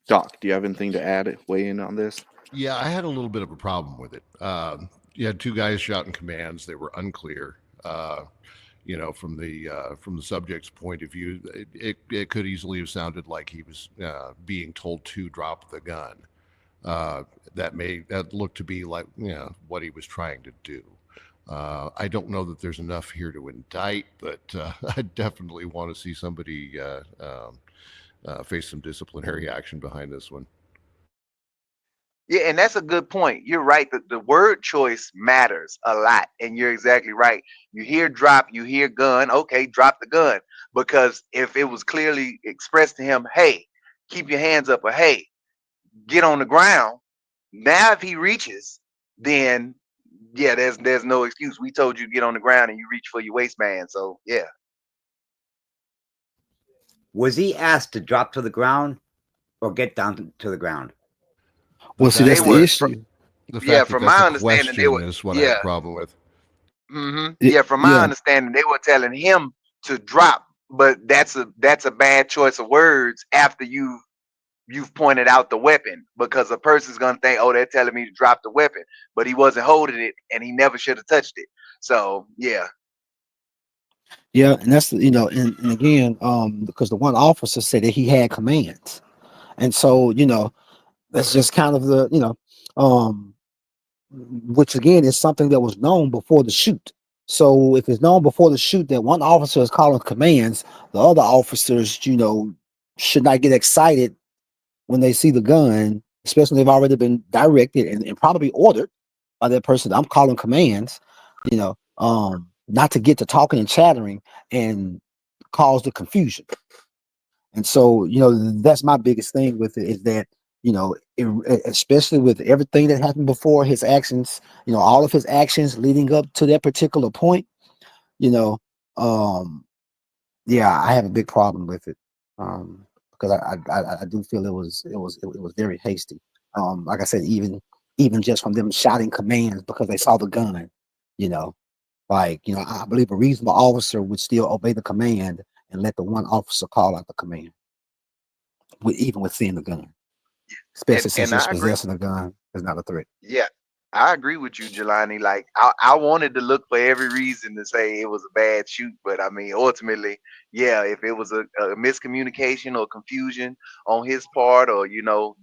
Doc, do you have anything to add, weigh in on this? Yeah, I had a little bit of a problem with it. You had two guys shouting commands; they were unclear. From the subject's point of view, it could easily have sounded like he was being told to drop the gun. That looked to be like what he was trying to do. I don't know that there's enough here to indict, but I definitely want to see somebody face some disciplinary action behind this one. Yeah, and that's a good point. You're right. The word choice matters a lot. And you're exactly right. You hear drop, you hear gun. Okay, drop the gun. Because if it was clearly expressed to him, hey, keep your hands up, or hey, get on the ground. Now if he reaches, then yeah, there's no excuse. We told you to get on the ground and you reach for your waistband. So yeah. Was he asked to drop to the ground or get down to the ground? Well, see, that's the issue. The fact Yeah, that from that's my a understanding, they question were is what I have a problem with. Yeah, from my Yeah, understanding, they were telling him to drop, but that's a bad choice of words after you've pointed out the weapon, because a person's gonna think, oh, they're telling me to drop the weapon, but he wasn't holding it and he never should have touched it. So yeah. yeah, and that's and again, because the one officer said that he had commands, and so that's just kind of which again is something that was known before the shoot. So if it's known before the shoot that one officer is calling commands, the other officers, should not get excited when they see the gun, especially if they've already been directed and probably ordered by that person. I'm calling commands, not to get to talking and chattering and cause the confusion. And so, that's my biggest thing with it is that, especially with everything that happened before his actions, all of his actions leading up to that particular point, yeah, I have a big problem with it. Because I do feel it was very hasty. Like I said, even just from them shouting commands because they saw the gun, you know, I believe a reasonable officer would still obey the command and let the one officer call out the command, even with seeing the gun, especially since And just I agree. possessing a gun is not a threat. Yeah, I agree with you, Jelani. Like I wanted to look for every reason to say it was a bad shoot, but I mean, ultimately, yeah, if it was a miscommunication or confusion on his part, or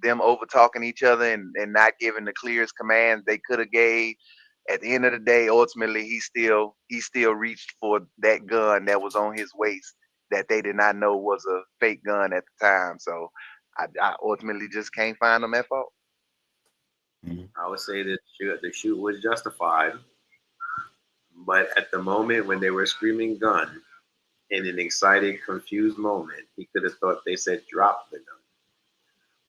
them over talking each other and not giving the clearest commands they could have gave, at the end of the day, ultimately he still reached for that gun that was on his waist that they did not know was a fake gun at the time. So I ultimately just can't find them at fault. I would say that the shoot was justified, but at the moment when they were screaming gun, in an excited, confused moment, he could have thought they said drop the gun.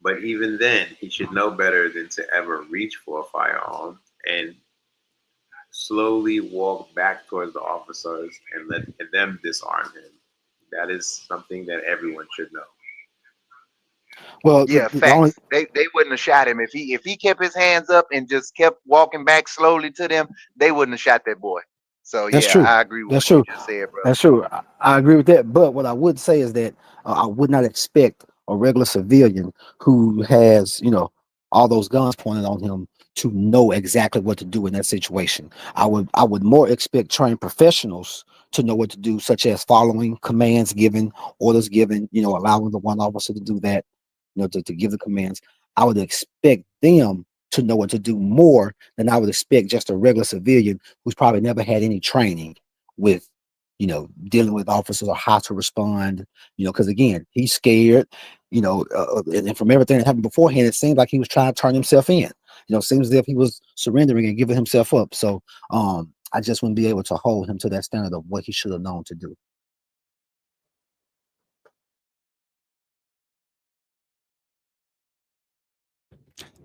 But even then, he should know better than to ever reach for a firearm and slowly walk back towards the officers and let them disarm him. That is something that everyone should know. Well, Yeah, the only facts. They wouldn't have shot him if he kept his hands up and just kept walking back slowly to them. They wouldn't have shot that boy. So That's yeah, true. I agree with That's what you true. just said, bro. That's true. I agree with that. But what I would say is that I would not expect a regular civilian who has, all those guns pointed on him to know exactly what to do in that situation. I would more expect trained professionals to know what to do, such as following commands given, orders given, allowing the one officer to do that, to give the commands. I would expect them to know what to do more than I would expect just a regular civilian who's probably never had any training with, dealing with officers or how to respond, because again, he's scared, and from everything that happened beforehand, it seemed like he was trying to turn himself in, seems as if he was surrendering and giving himself up. So, I just wouldn't be able to hold him to that standard of what he should have known to do.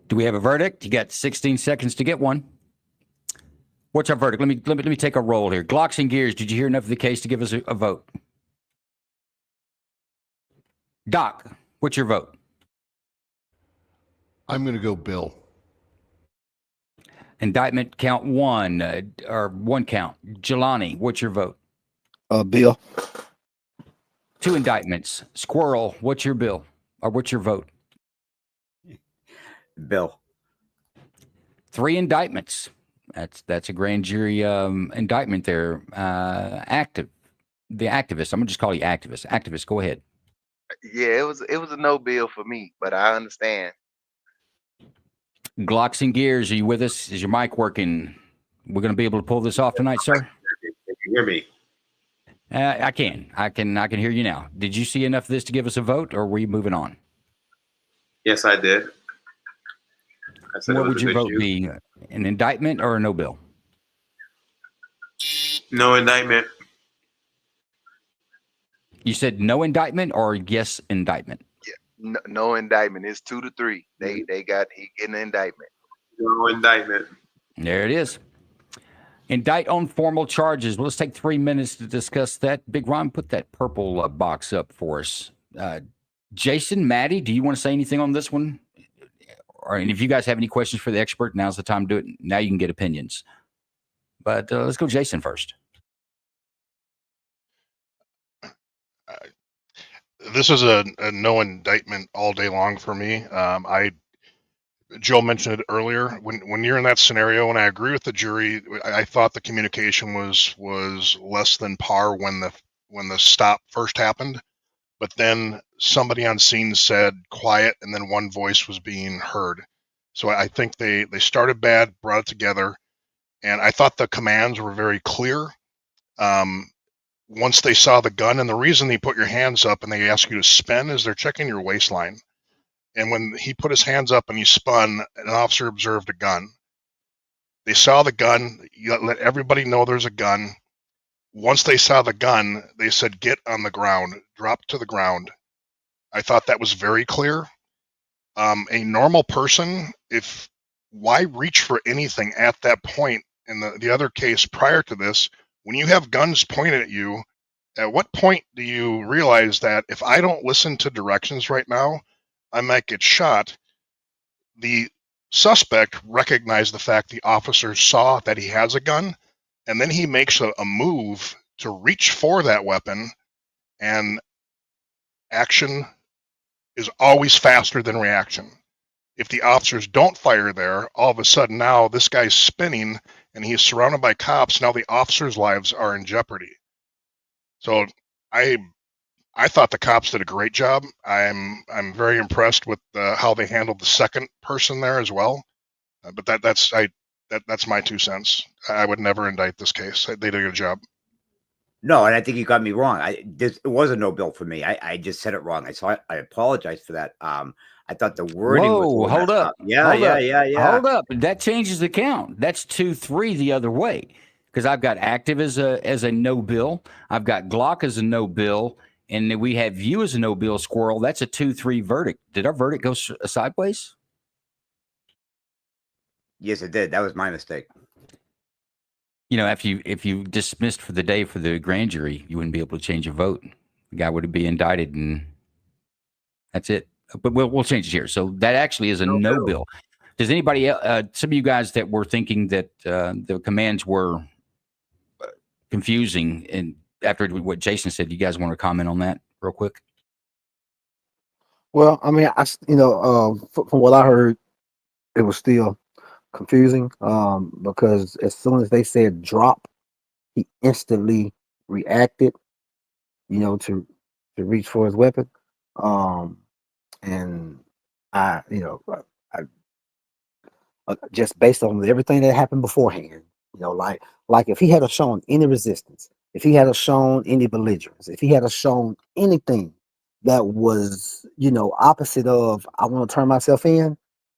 Do we have a verdict? You got 16 seconds to get one. What's our verdict? Let me take a roll here. Glocks and Gears, did you hear enough of the case to give us a vote? Doc, what's your vote? I'm going to go Bill. Indictment count one, or one count. Jelani, what's your vote? Bill. 2 indictments. Squirrel, what's your bill? Or what's your vote? Bill. 3 indictments. That's a grand jury indictment there. Active. The activist. I'm gonna just call you activist. Activist, go ahead. Yeah, it was a no bill for me, but I understand. Glocks and gears, are you with us? Is your mic working? We're gonna be able to pull this off tonight, sir? Can you hear me? I can hear you now. Did you see enough of this to give us a vote, or were you moving on? Yes, I did. I said What it was would a your good vote shoot. be? An indictment or a no bill? No indictment. You said no indictment or yes indictment? No, no indictment. It's 2 to 3. He getting an indictment. No indictment. There it is. Indict on formal charges. Well, let's take 3 minutes to discuss that. Big Ron, put that purple box up for us. Jason, Maddie, do you want to say anything on this one? Or and if you guys have any questions for the expert, now's the time to do it. Now you can get opinions. But let's go Jason first. This is a no indictment all day long for me. Joe mentioned it earlier. When you're in that scenario, and I agree with the jury, I thought the communication was less than par when the stop first happened. But then somebody on scene said quiet, and then one voice was being heard. So I think they started bad, brought it together, and I thought the commands were very clear. Once they saw the gun, and the reason they put your hands up and they ask you to spin is they're checking your waistline. And when he put his hands up and he spun, an officer observed a gun. They saw the gun. You let everybody know there's a gun. Once they saw the gun, they said, get on the ground, drop to the ground. I thought that was very clear. A normal person, why reach for anything at that point? In the other case prior to this, when you have guns pointed at you, at what point do you realize that if I don't listen to directions right now, I might get shot? The suspect recognized the fact the officer saw that he has a gun, and then he makes a move to reach for that weapon, and action is always faster than reaction. If the officers don't fire there, all of a sudden now this guy's spinning and he's surrounded by cops. Now the officers' lives are in jeopardy. So I thought the cops did a great job. I'm very impressed with how they handled the second person there as well. But that's my 2 cents. I would never indict this case. They did a good job. No, and I think you got me wrong. It was a no bill for me. I just said it wrong. I apologize for that. I thought the wording was a Whoa, little hold messed up. Yeah, Hold yeah, up. yeah, yeah. Hold up. That changes the count. That's 2-3 the other way. Because I've got active as a no bill. I've got Glock as a no bill. And then we have you as a no bill, Squirrel. That's a 2-3 verdict. Did our verdict go sideways? Yes, it did. That was my mistake. You know, if you dismissed for the day for the grand jury, you wouldn't be able to change your vote. The guy would be indicted, and that's it. But we'll change it here. So that actually is a no bill. Does anybody, some of you guys that were thinking that the commands were confusing, and after what Jason said, you guys want to comment on that real quick? Well, I mean, from what I heard, it was still confusing because as soon as they said drop, he instantly reacted, to reach for his weapon. And I just based on everything that happened beforehand, like if he had shown any resistance, if he had shown any belligerence, if he had shown anything that was, opposite of I want to turn myself in,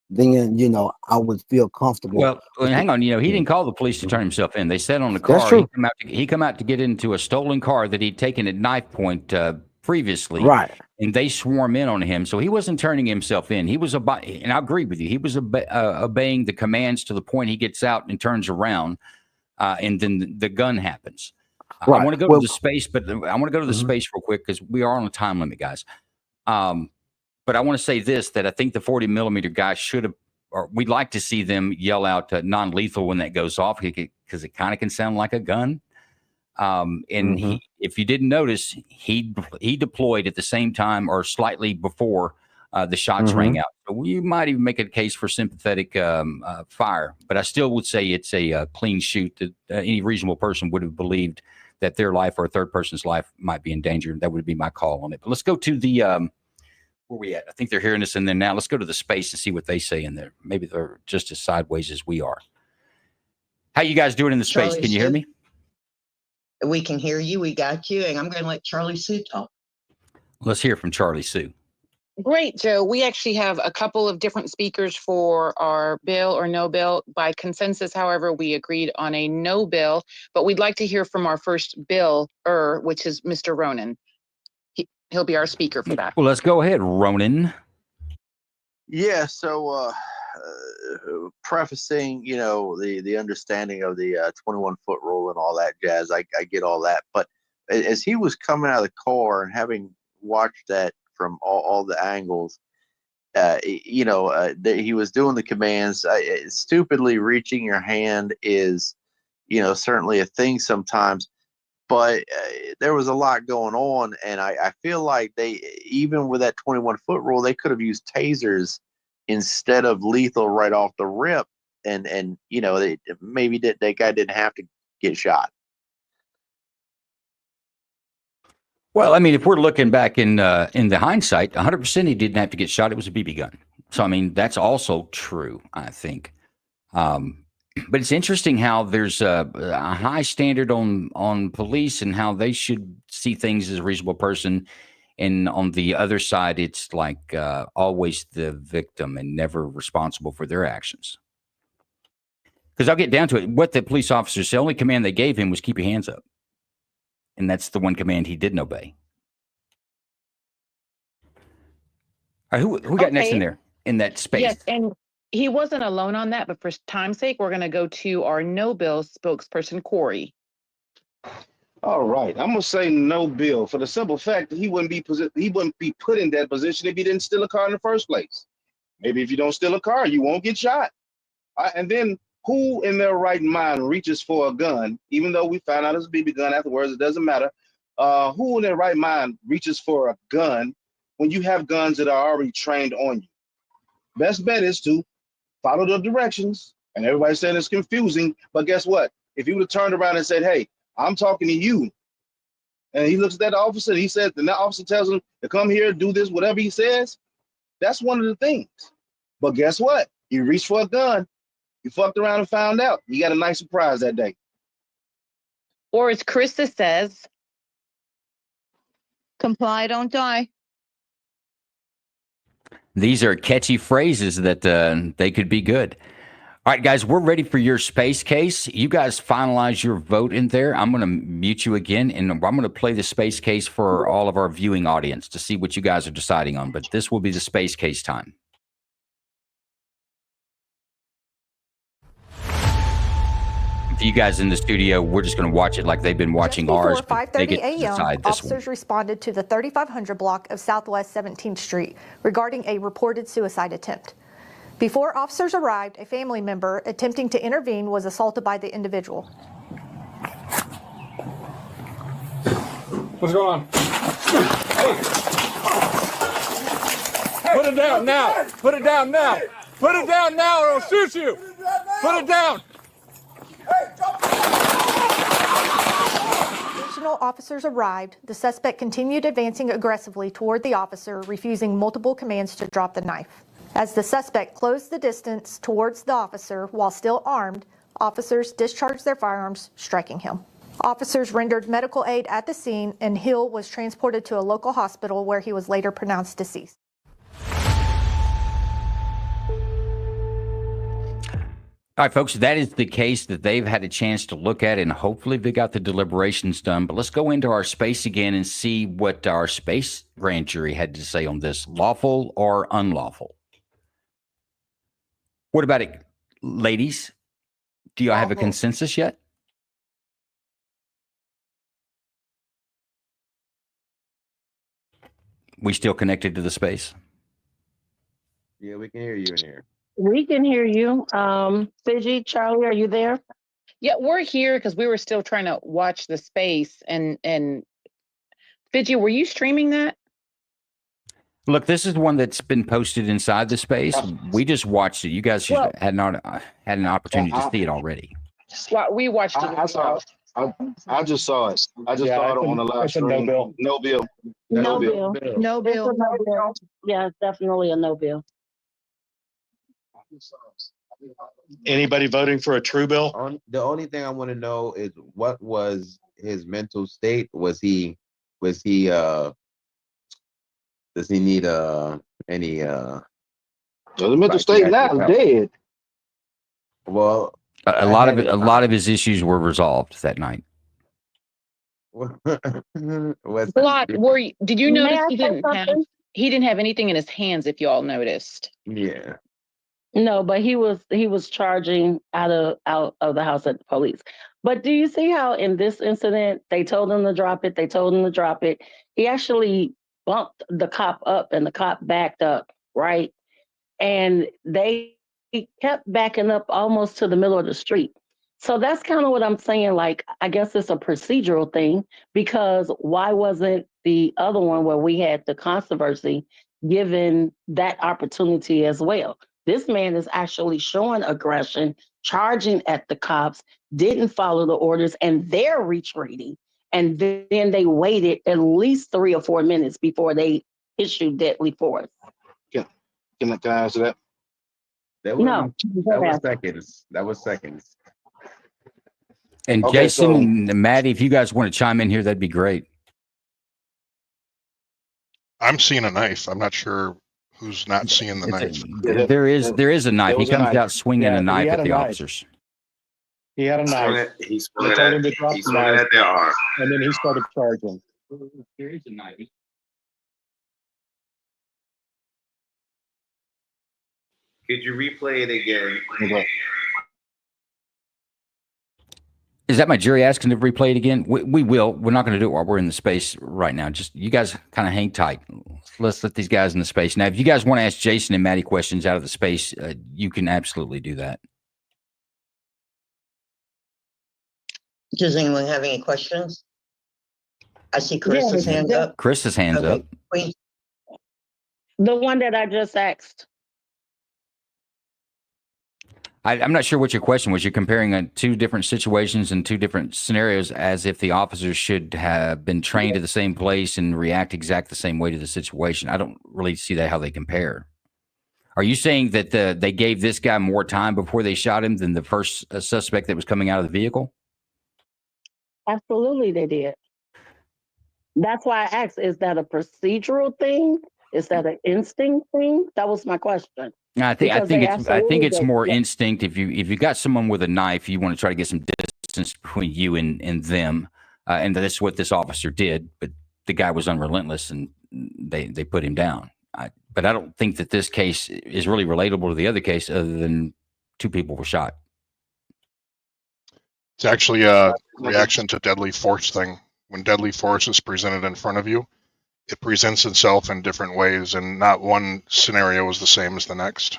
then I would feel comfortable. Well, hang on. He didn't call the police to turn himself in. They sat on the car. That's true. He come out to get into a stolen car that he'd taken at knife point previously. Right. And they swarm in on him. So he wasn't turning himself in. He was and I agree with you. He was obeying the commands to the point he gets out and turns around, and then the gun happens. Right. I want to go to the space, but I want to go to the space real quick because we are on a time limit, guys. But I want to say this, that I think the 40 millimeter guy should have, or we'd like to see them yell out non-lethal when that goes off, because it kind of can sound like a gun. And if you didn't notice, he deployed at the same time or slightly before the shots rang out. So you might even make a case for sympathetic fire. But I still would say it's a clean shoot that any reasonable person would have believed that their life or a third person's life might be in danger. That would be my call on it. But let's go to the where we at? I think they're hearing us in there now. Let's go to the space and see what they say in there. Maybe they're just as sideways as we are. How you guys doing in the space? Charlie Can you hear me? We can hear you. We got you. And I'm going to let Charlie Sue talk. Let's hear from Charlie Sue. Great, Joe. We actually have a couple of different speakers for our bill or no bill. By consensus, however, we agreed on a no bill, but we'd like to hear from our first bill, which is Mr. Ronan. He'll be our speaker for that. Well, let's go ahead, Ronan. Yeah, so prefacing, the understanding of the 21-foot rule and all that jazz, I get all that. But as he was coming out of the car and having watched that from all the angles, he was doing the commands. Stupidly reaching your hand is, certainly a thing sometimes. But there was a lot going on, and I feel like even with that 21-foot rule, they could have used tasers instead of lethal right off the rip, and maybe that guy didn't have to get shot. Well, I mean, if we're looking back in the hindsight, 100% he didn't have to get shot. It was a BB gun. So, I mean, that's also true, I think. But it's interesting how there's a high standard on police and how they should see things as a reasonable person. And on the other side, it's like always the victim and never responsible for their actions. Because I'll get down to it. What the police officers, the only command they gave him was keep your hands up. And that's the one command he didn't obey. All right, who got next in there in that space? Yes, and he wasn't alone on that, but for time's sake, we're going to go to our no bill spokesperson, Corey. All right, I'm gonna say no bill for the simple fact that he wouldn't be put in that position if he didn't steal a car in the first place. Maybe if you don't steal a car, you won't get shot. And then who in their right mind reaches for a gun, even though we found out it's a BB gun afterwards, it doesn't matter. Who in their right mind reaches for a gun when you have guns that are already trained on you? Best bet is to follow the directions. And everybody said it's confusing, but guess what? If he would have turned around and said, hey, I'm talking to you, and he looks at that officer, and he says, and that officer tells him to come here, do this, whatever he says, that's one of the things. But guess what? He reached for a gun. You fucked around and found out. You got a nice surprise that day. Or as Krista says, comply, don't die. These are catchy phrases that they could be good. All right, guys, we're ready for your space case. You guys finalize your vote in there. I'm going to mute you again, and I'm going to play the space case for all of our viewing audience to see what you guys are deciding on. But this will be the space case time. For you guys in the studio, we're just going to watch it like they've been watching ours. Before 5:30 a.m., officers responded to the 3500 block of Southwest 17th Street regarding a reported suicide attempt. Before officers arrived, a family member attempting to intervene was assaulted by the individual. What's going on? Hey. Put it down now. Put it down now. Put it down now or I'll shoot you. Put it down. Additional officers arrived. The suspect continued advancing aggressively toward the officer, refusing multiple commands to drop the knife. As the suspect closed the distance towards the officer while still armed, officers discharged their firearms, striking him. Officers rendered medical aid at the scene, and Hill was transported to a local hospital where he was later pronounced deceased. All right, folks, that is the case that they've had a chance to look at, and hopefully they got the deliberations done. But let's go into our space again and see what our space grand jury had to say on this, lawful or unlawful. What about it, ladies? Do y'all have a consensus yet? We still connected to the space? Yeah, we can hear you in here. We can hear you. Fidgy, Charlie, are you there? Yeah, we're here because we were still trying to watch the space. And Fidgy, were you streaming that? Look, this is one that's been posted inside the space. We just watched it. You guys should Well- had not had an opportunity to see it already. We watched it. I saw. I just saw it. I just saw it on the live it's a no stream. bill. No bill. No bill. bill. No It's bill. a no bill. Yeah, it's definitely a no bill. Anybody voting for a true bill? The only thing I want to know is what was his mental state? Was he does he need any The mental state psychiatric now is help? dead. Well, A lot of his issues were resolved that night. Blot, did you May notice I say something? he didn't have anything in his hands, if y'all noticed? Yeah. No, but he was charging out of the house at the police. But do you see how in this incident they told him to drop it? They told him to drop it. He actually bumped the cop up, and the cop backed up, right? And he kept backing up almost to the middle of the street. So that's kind of what I'm saying. Like, I guess it's a procedural thing, because why wasn't the other one where we had the controversy given that opportunity as well? This man is actually showing aggression, charging at the cops, didn't follow the orders, and they're retreating. And then they waited at least 3 or 4 minutes before they issued deadly force. Can I answer that? That No, was seconds. That was seconds. And Okay, Jason so- and Maddie, if you guys want to chime in here, that'd be great. I'm seeing a knife. I'm not sure who's not seeing the knife. There is a knife. He was a comes knife. out swinging Yeah, a he knife had at a the knife. officers. He had a knife. He They swung it told at, him to drop he the swung it knife, at their arm. and then he started charging. There is a knife. Could you replay it again? Is that my jury asking to replay it again? We will. We're not going to do it while we're in the space right now. Just you guys kind of hang tight. Let's let these guys in the space. Now, if you guys want to ask Jason and Maddie questions out of the space, you can absolutely do that. Does anyone have any questions? I see Chris's hand up. Chris's hands Okay, up. Queen. The one that I just asked. I'm not sure what your question was. You're comparing two different situations and two different scenarios as if the officers should have been trained to the same place and react exact the same way to the situation. I don't really see that how they compare. Are you saying that they gave this guy more time before they shot him than the first suspect that was coming out of the vehicle? Absolutely, they did. That's why I asked, is that a procedural thing? Is that an instinct thing? That was my question. I think it's absolutely more did. instinct. If you got someone with a knife, you want to try to get some distance between you and them, and that's what this officer did. But the guy was unrelentless, and they put him down. But I don't think that this case is really relatable to the other case, other than 2 people were shot. It's actually a reaction to deadly force thing. When deadly force is presented in front of you, it presents itself in different ways, and not one scenario is the same as the next.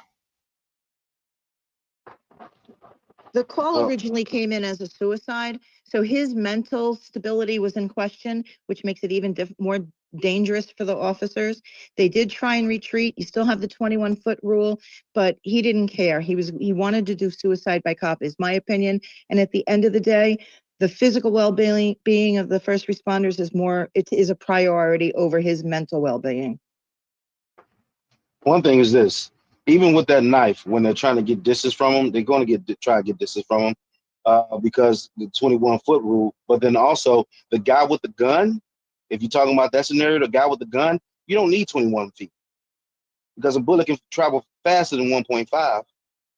The call originally came in as a suicide, so his mental stability was in question, which makes it even more dangerous for the officers. They did try and retreat. You still have the 21-foot rule, but he didn't care. He wanted to do suicide by cop, is my opinion. And at the end of the day, the physical well-being of the first responders is a priority over his mental well-being. One thing is this: even with that knife, when they're trying to get distance from him, they're going to try to get distance from him because the 21-foot rule. But then also the guy with the gun. If you're talking about that scenario, the guy with the gun, you don't need 21 feet because a bullet can travel faster than 1.5.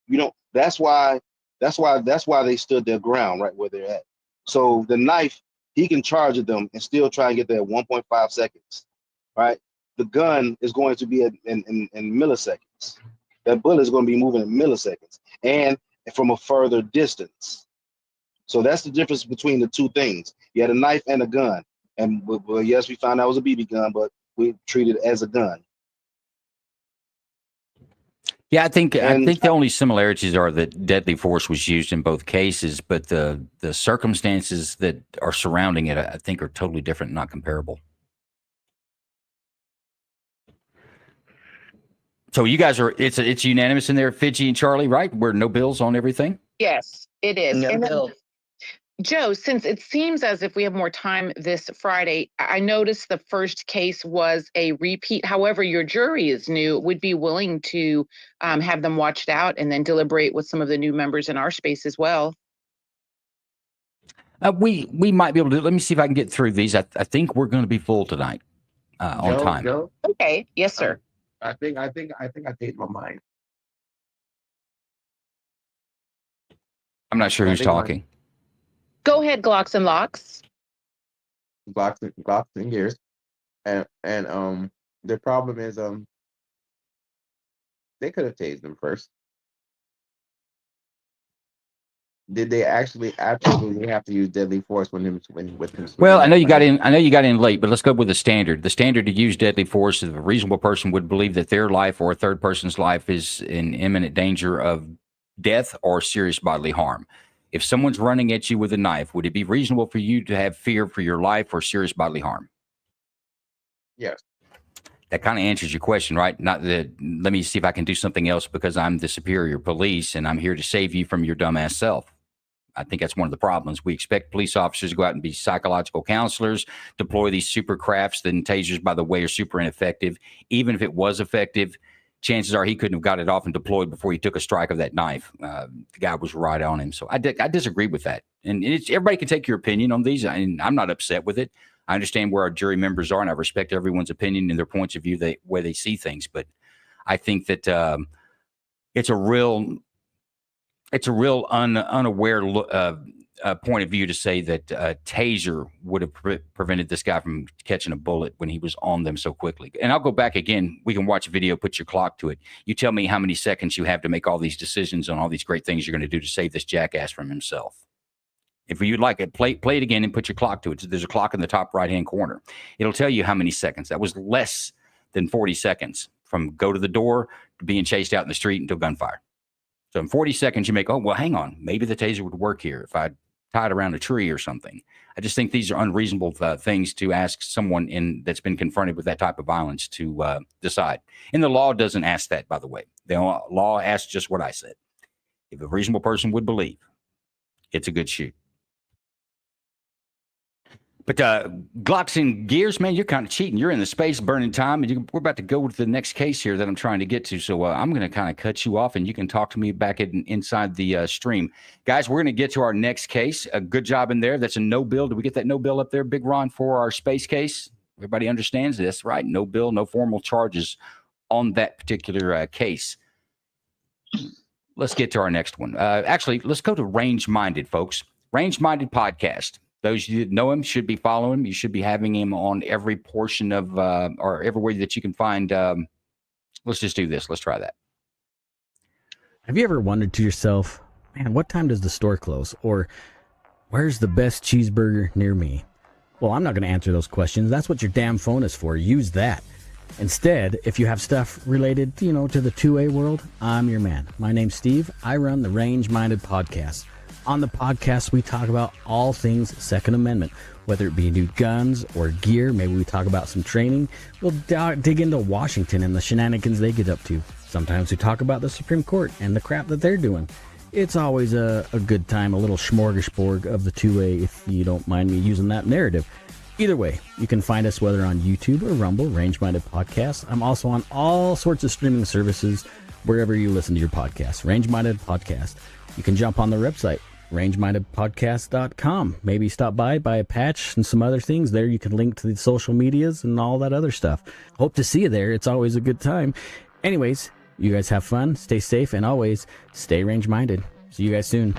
You don't. That's why they stood their ground right where they're at. So the knife, he can charge at them and still try and get there at 1.5 seconds, right? The gun is going to be in milliseconds. That bullet is going to be moving in milliseconds and from a further distance. So that's the difference between the two things. You had a knife and a gun. And well, yes, we found out it was a BB gun, but we treat it as a gun. Yeah, I think And the only similarities are that deadly force was used in both cases, but the circumstances that are surrounding it, I think, are totally different, not comparable. So you guys are it's unanimous in there, Fidgy and Charlie, right? We're no bills on everything. Yes, it is. No And then, bill. Joe, since it seems as if we have more time this Friday, I noticed the first case was a repeat. However, your jury is new. Would be willing to have them watched out and then deliberate with some of the new members in our space as well. We might be able to. Let me see if I can get through these. I think we're going to be full tonight on time. Joe, Okay. Yes, sir. I think I changed my mind. I'm not sure I who's think my- talking. Go ahead, Glocks and Locks. Glocks and gears, and the problem is they could have tased him first. Did they actually absolutely have to use deadly force with him? Well, I know you got in. I know you got in late, but let's go with the standard. The standard to use deadly force is if a reasonable person would believe that their life or a third person's life is in imminent danger of death or serious bodily harm. If someone's running at you with a knife, would it be reasonable for you to have fear for your life or serious bodily harm? Yes. That kind of answers your question, right? Not that, let me see if I can do something else because I'm the superior police and I'm here to save you from your dumbass self. I think that's one of the problems. We expect police officers to go out and be psychological counselors, deploy these super crafts. Then tasers, by the way, are super ineffective. Even if it was effective, chances are he couldn't have got it off and deployed before he took a strike of that knife. The guy was right on him. So I disagree with that. And everybody can take your opinion on these. And I'm not upset with it. I understand where our jury members are, and I respect everyone's opinion and their points of view, the way they see things. But I think that it's a real unaware point of view to say that a taser would have prevented this guy from catching a bullet when he was on them so quickly. And I'll go back again. We can watch a video, put your clock to it. You tell me how many seconds you have to make all these decisions on all these great things you're going to do to save this jackass from himself. If you'd like it, play it again and put your clock to it. There's a clock in the top right-hand corner. It'll tell you how many seconds. That was less than 40 seconds from go to the door to being chased out in the street until gunfire. So in 40 seconds, you make, oh, well, hang on. Maybe the taser would work here if I tied around a tree or something. I just think these are unreasonable things to ask someone that's been confronted with that type of violence to decide. And the law doesn't ask that, by the way. The law asks just what I said. If a reasonable person would believe, it's a good shoot. But Glocks and gears, man, you're kind of cheating. You're in the space burning time, and we're about to go to the next case here that I'm trying to get to. So I'm going to kind of cut you off, and you can talk to me back inside the stream. Guys, we're going to get to our next case. A good job in there. That's a no bill. Did we get that no bill up there, Big Ron, for our space case? Everybody understands this, right? No bill, no formal charges on that particular case. Let's get to our next one. Actually, let's go to Range Minded, folks. Range Minded Podcast. Those of you that know him should be following him. You should be having him on every portion of or everywhere that you can find. Let's just do this. Let's try that. Have you ever wondered to yourself, man, what time does the store close? Or where's the best cheeseburger near me? Well, I'm not going to answer those questions. That's what your damn phone is for. Use that. Instead, if you have stuff related, to the 2A world, I'm your man. My name's Steve. I run the Range Minded Podcast. On the podcast, we talk about all things Second Amendment, whether it be new guns or gear. Maybe we talk about some training. We'll dig into Washington and the shenanigans they get up to. Sometimes we talk about the Supreme Court and the crap that they're doing. It's always a good time, a little smorgasbord of the 2A, if you don't mind me using that narrative. Either way, you can find us whether on YouTube or Rumble, Range Minded Podcast. I'm also on all sorts of streaming services, wherever you listen to your podcast, Range Minded Podcast. You can jump on the website, rangemindedpodcast.com. Maybe stop by, buy a patch and some other things. There you can link to the social medias and all that other stuff. Hope to see you there. It's always a good time. Anyways, you guys have fun, stay safe, and always stay range-minded. See you guys soon.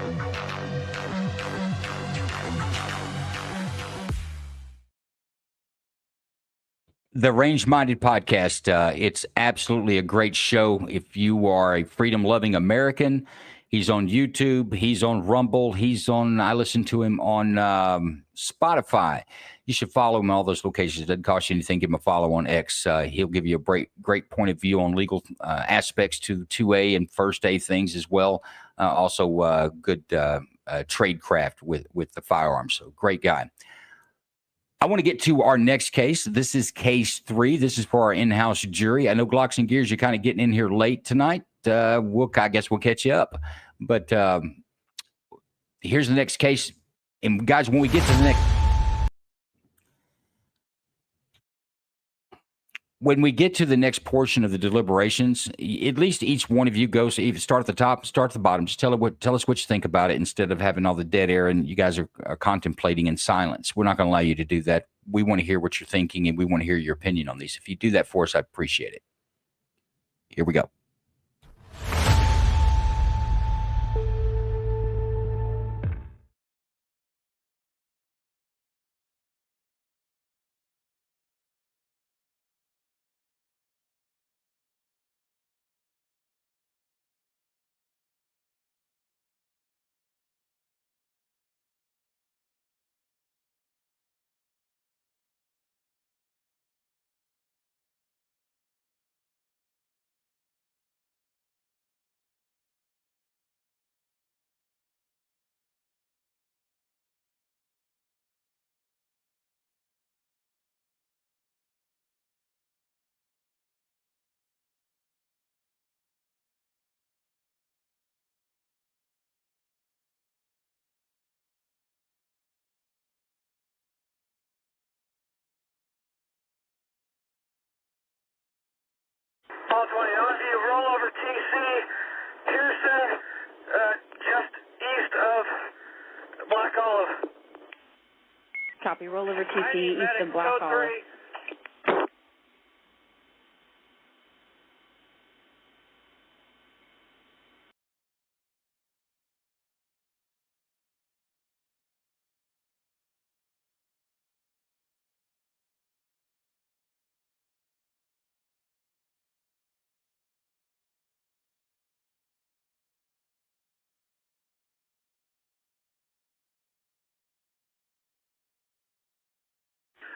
The Range Minded Podcast. It's absolutely a great show. If you are a freedom-loving American, he's on YouTube. He's on Rumble. I listen to him on Spotify. You should follow him in all those locations. It doesn't cost you anything. Give him a follow on X. He'll give you a great point of view on legal aspects to 2A and first A things as well. Also, good tradecraft with the firearms. So great guy. I want to get to our next case. This is case 3. This is for our in-house jury. I know Glocks and Gears, you're kind of getting in here late tonight. I guess we'll catch you up. But here's the next case. And guys, when we get to the next portion of the deliberations, at least each one of you goes to either start at the top, start at the bottom. Just tell us what you think about it instead of having all the dead air and you guys are contemplating in silence. We're not going to allow you to do that. We want to hear what you're thinking and we want to hear your opinion on these. If you do that for us, I appreciate it. Here we go. Paul 20, LSU, rollover TC, Pearson, just east of Black Olive. Copy, rollover TC, east of Black Olive.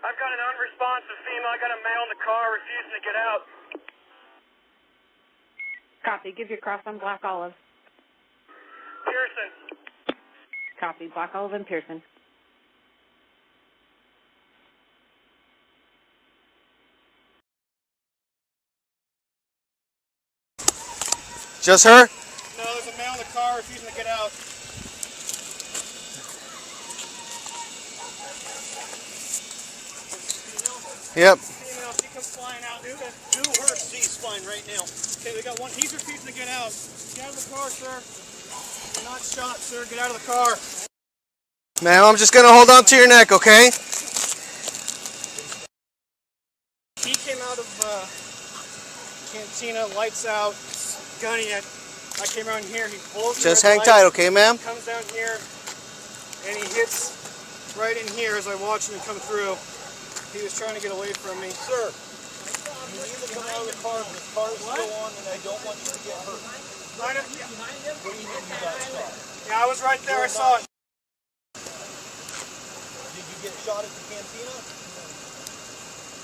I've got an unresponsive female. I got a male in the car refusing to get out. Copy, give your cross on Black Olive. Pearson. Copy, Black Olive and Pearson. Just her? No, there's a male in the car refusing to get out. Yep. Female, she comes flying out. Do her C-spine right now. Okay, we got one. He's refusing to get out. Get out of the car, sir. You're not shot, sir. Get out of the car. Ma'am, I'm just gonna hold on to your neck, okay? He came out of cantina, lights out, gunning it. I came around here. He pulls. Just hang tight, okay, ma'am? Comes down here, and he hits right in here as I watch him come through. He was trying to get away from me. Sir, you need to come out of the car. The car is still on, and I don't want you to get hurt. Right up here. What do you mean you got shot? Yeah, I was right there. I saw it. Did you get shot at the cantina?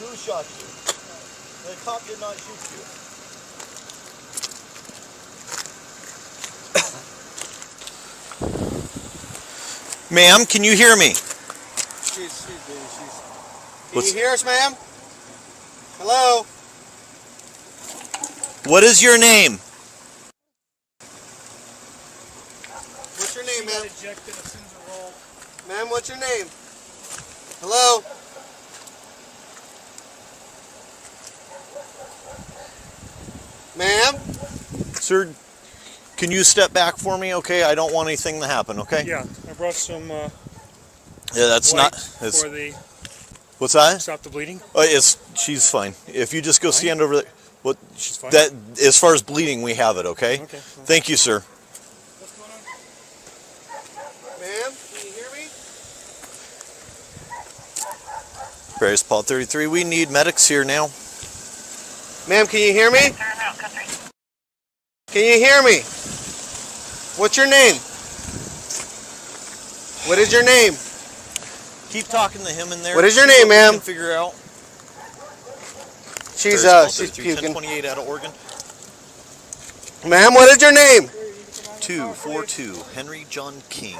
Who shot you? The cop did not shoot you. Ma'am, can you hear me? Can you hear us, ma'am? Hello? What is your name? What's your name, ma'am? Ma'am, what's your name? Hello? Ma'am? Sir, can you step back for me, okay? I don't want anything to happen, okay? Yeah, I brought some Yeah, that's not... for the... What's that? Stop the bleeding? She's fine. If you just go stand over there... What? She's fine? That, as far as bleeding, we have it, okay? Okay. Thank you, sir. Ma'am, can you hear me? Paris Paul 33, we need medics here now. Ma'am, can you hear me? Can you hear me? What's your name? What is your name? Keep talking to him in there. What is your See name, what we ma'am? can figure out. She's She's puking. 1028 out of Oregon. Ma'am, what is your name? 242 Henry John King,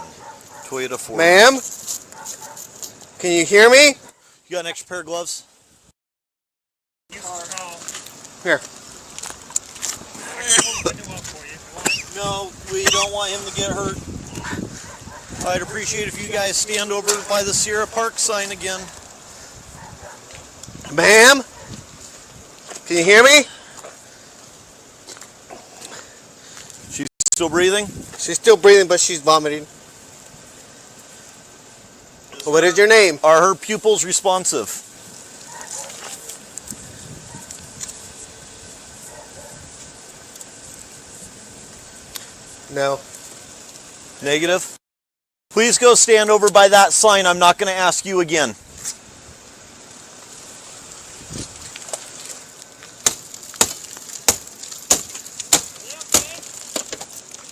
Toyota Ford. Ma'am? Can you hear me? You got an extra pair of gloves? Here. No, we don't want him to get hurt. I'd appreciate if you guys stand over by the Sierra Park sign again. Ma'am? Can you hear me? She's still breathing? She's still breathing, but she's vomiting. What is your name? Are her pupils responsive? No. Negative? Please go stand over by that sign. I'm not going to ask you again.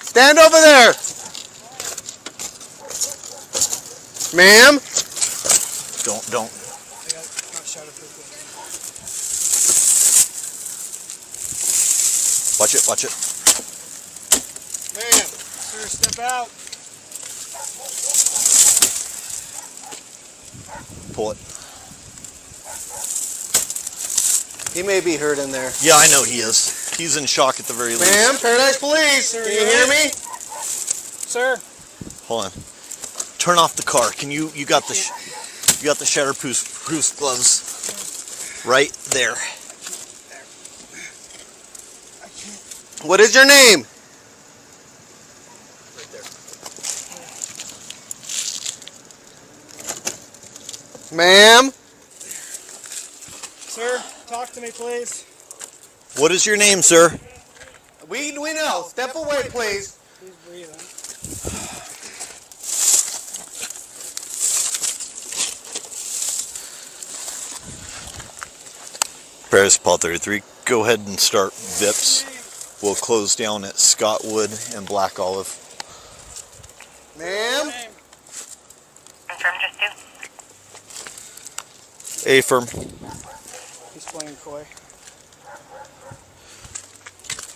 Stand over there. Ma'am? Don't. Watch it. Ma'am, sir, step out. Pull it. He may be hurt in there. Yeah, I know he is. He's in shock at the very least. Ma'am, Paradise Police, can you hear me? Sir. Hold on. Turn off the car. Can you got the shatterproof gloves right there. What is your name? Ma'am? Sir, talk to me, please. What is your name, sir? We know. Step away, please. He's breathing. Paris Paul 33, go ahead and start VIPs. We'll close down at Scottwood and Black Olive. Ma'am? A firm. He's playing coy.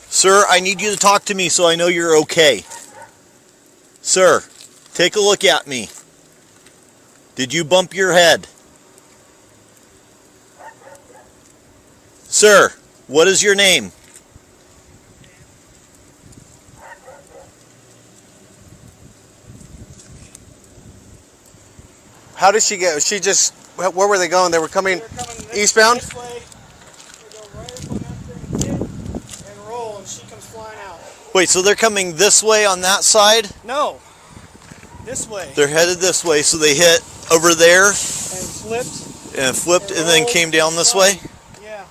Sir, I need you to talk to me so I know you're okay. Sir, take a look at me. Did you bump your head? Sir, what is your name? How did she get? She just. Where were they going? They were coming eastbound. This way. They go right up on that thing, hit, and roll, and she comes flying out. Wait, so they're coming this way on that side? No. This way. They're headed this way, so they hit over there And flipped. and then came down this way? Yeah.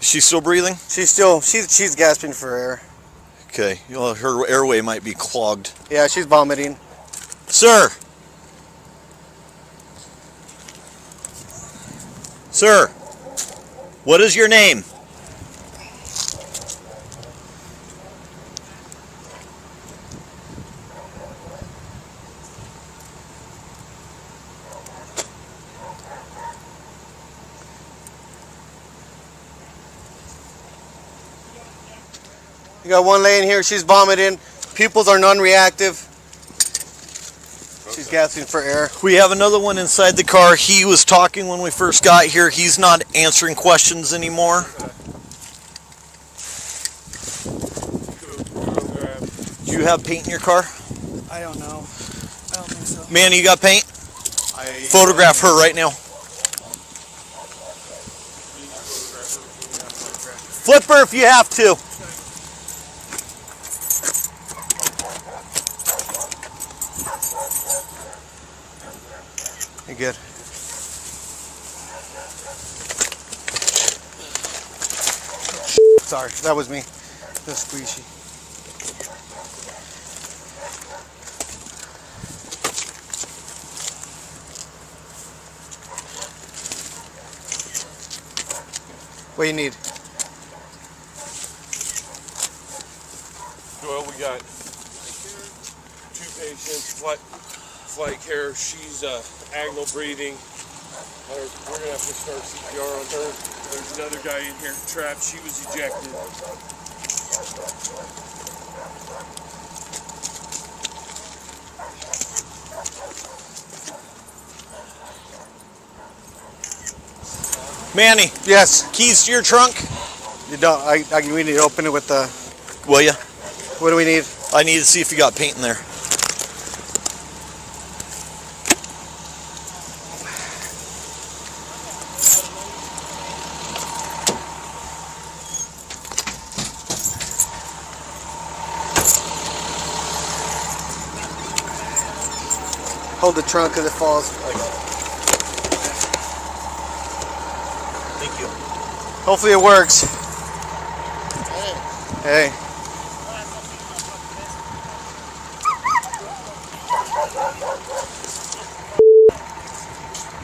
Is she still breathing? She's gasping for air. Okay, well, her airway might be clogged. Yeah, she's vomiting. Sir! Sir, what is your name? You got one laying here, she's vomiting. Pupils are non-reactive. She's gasping for air. We have another one inside the car. He was talking when we first got here. He's not answering questions anymore. Do you have paint in your car? I don't know. I don't think so. Man, you got paint? Photograph her right now. Flip her if you have to. You're good. Sorry, that was me. The squeegee. What do you need? Well, we got 2 patients. What? flight care. She's agonal breathing. We're gonna have to start CPR on her. There's another guy in here trapped. She was ejected. Manny. Yes. Keys to your trunk? You don't. We need to open it with the. Will ya? What do we need? I need to see if you got paint in there. Hold the trunk because it falls. Thank you. Hopefully it works. Hey.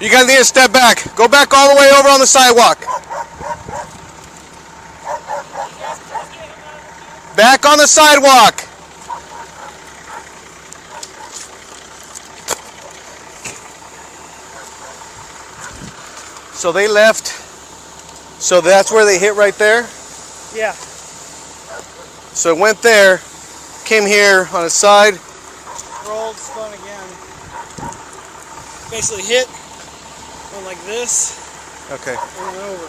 You guys need to step back. Go back all the way over on the sidewalk. Back on the sidewalk. So they left. So that's where they hit right there? Yeah. So it went there, came here on the side. Rolled, spun again. Basically hit, went like this. Okay. And went over.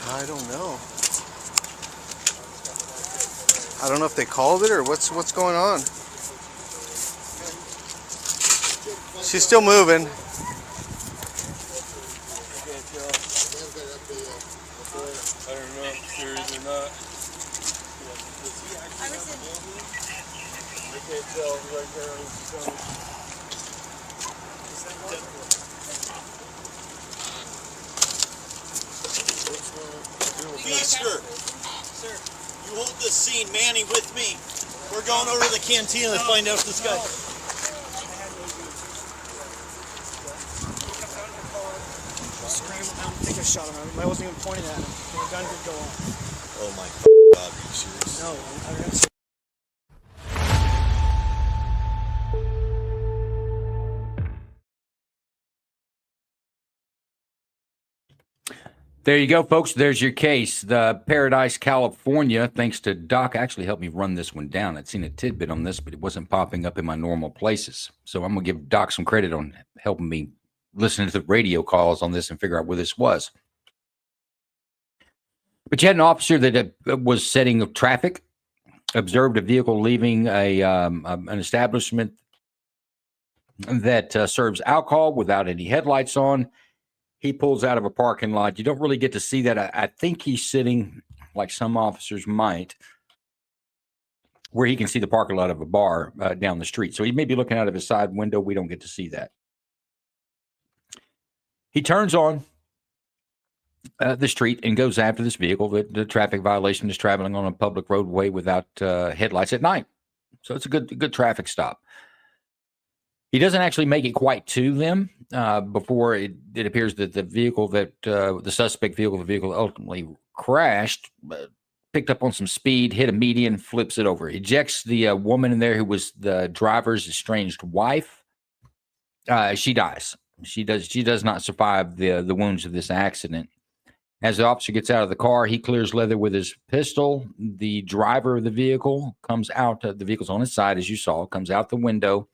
I don't know. I don't know if they called it or what's going on. She's still moving. I don't know if there is or not. I can't tell right there on his stomach. Feaster. Sir. You hold this scene, Manny, with me. We're going over to the cantina to find out if this guy. Scream, I don't think I shot him. I wasn't even pointing at him. The gun did go off. Oh my God, are you serious? No, I don't have. There you go, folks. There's your case. The Paradise, California, thanks to Doc, actually helped me run this one down. I'd seen a tidbit on this, but it wasn't popping up in my normal places. So I'm going to give Doc some credit on helping me listen to the radio calls on this and figure out where this was. But you had an officer that was setting traffic, observed a vehicle leaving an establishment that serves alcohol without any headlights on. He pulls out of a parking lot. You don't really get to see that. I think he's sitting, like some officers might, where he can see the parking lot of a bar down the street. So he may be looking out of his side window. We don't get to see that. He turns on the street and goes after this vehicle. The traffic violation is traveling on a public roadway without headlights at night. So it's a good traffic stop. He doesn't actually make it quite to them before it appears that the vehicle that the suspect vehicle, the vehicle ultimately crashed, picked up on some speed, hit a median, flips it over, ejects the woman in there who was the driver's estranged wife. She dies. She does not survive the wounds of this accident. As the officer gets out of the car, he clears leather with his pistol. The driver of the vehicle comes out. The vehicle's on his side, as you saw, comes out the window,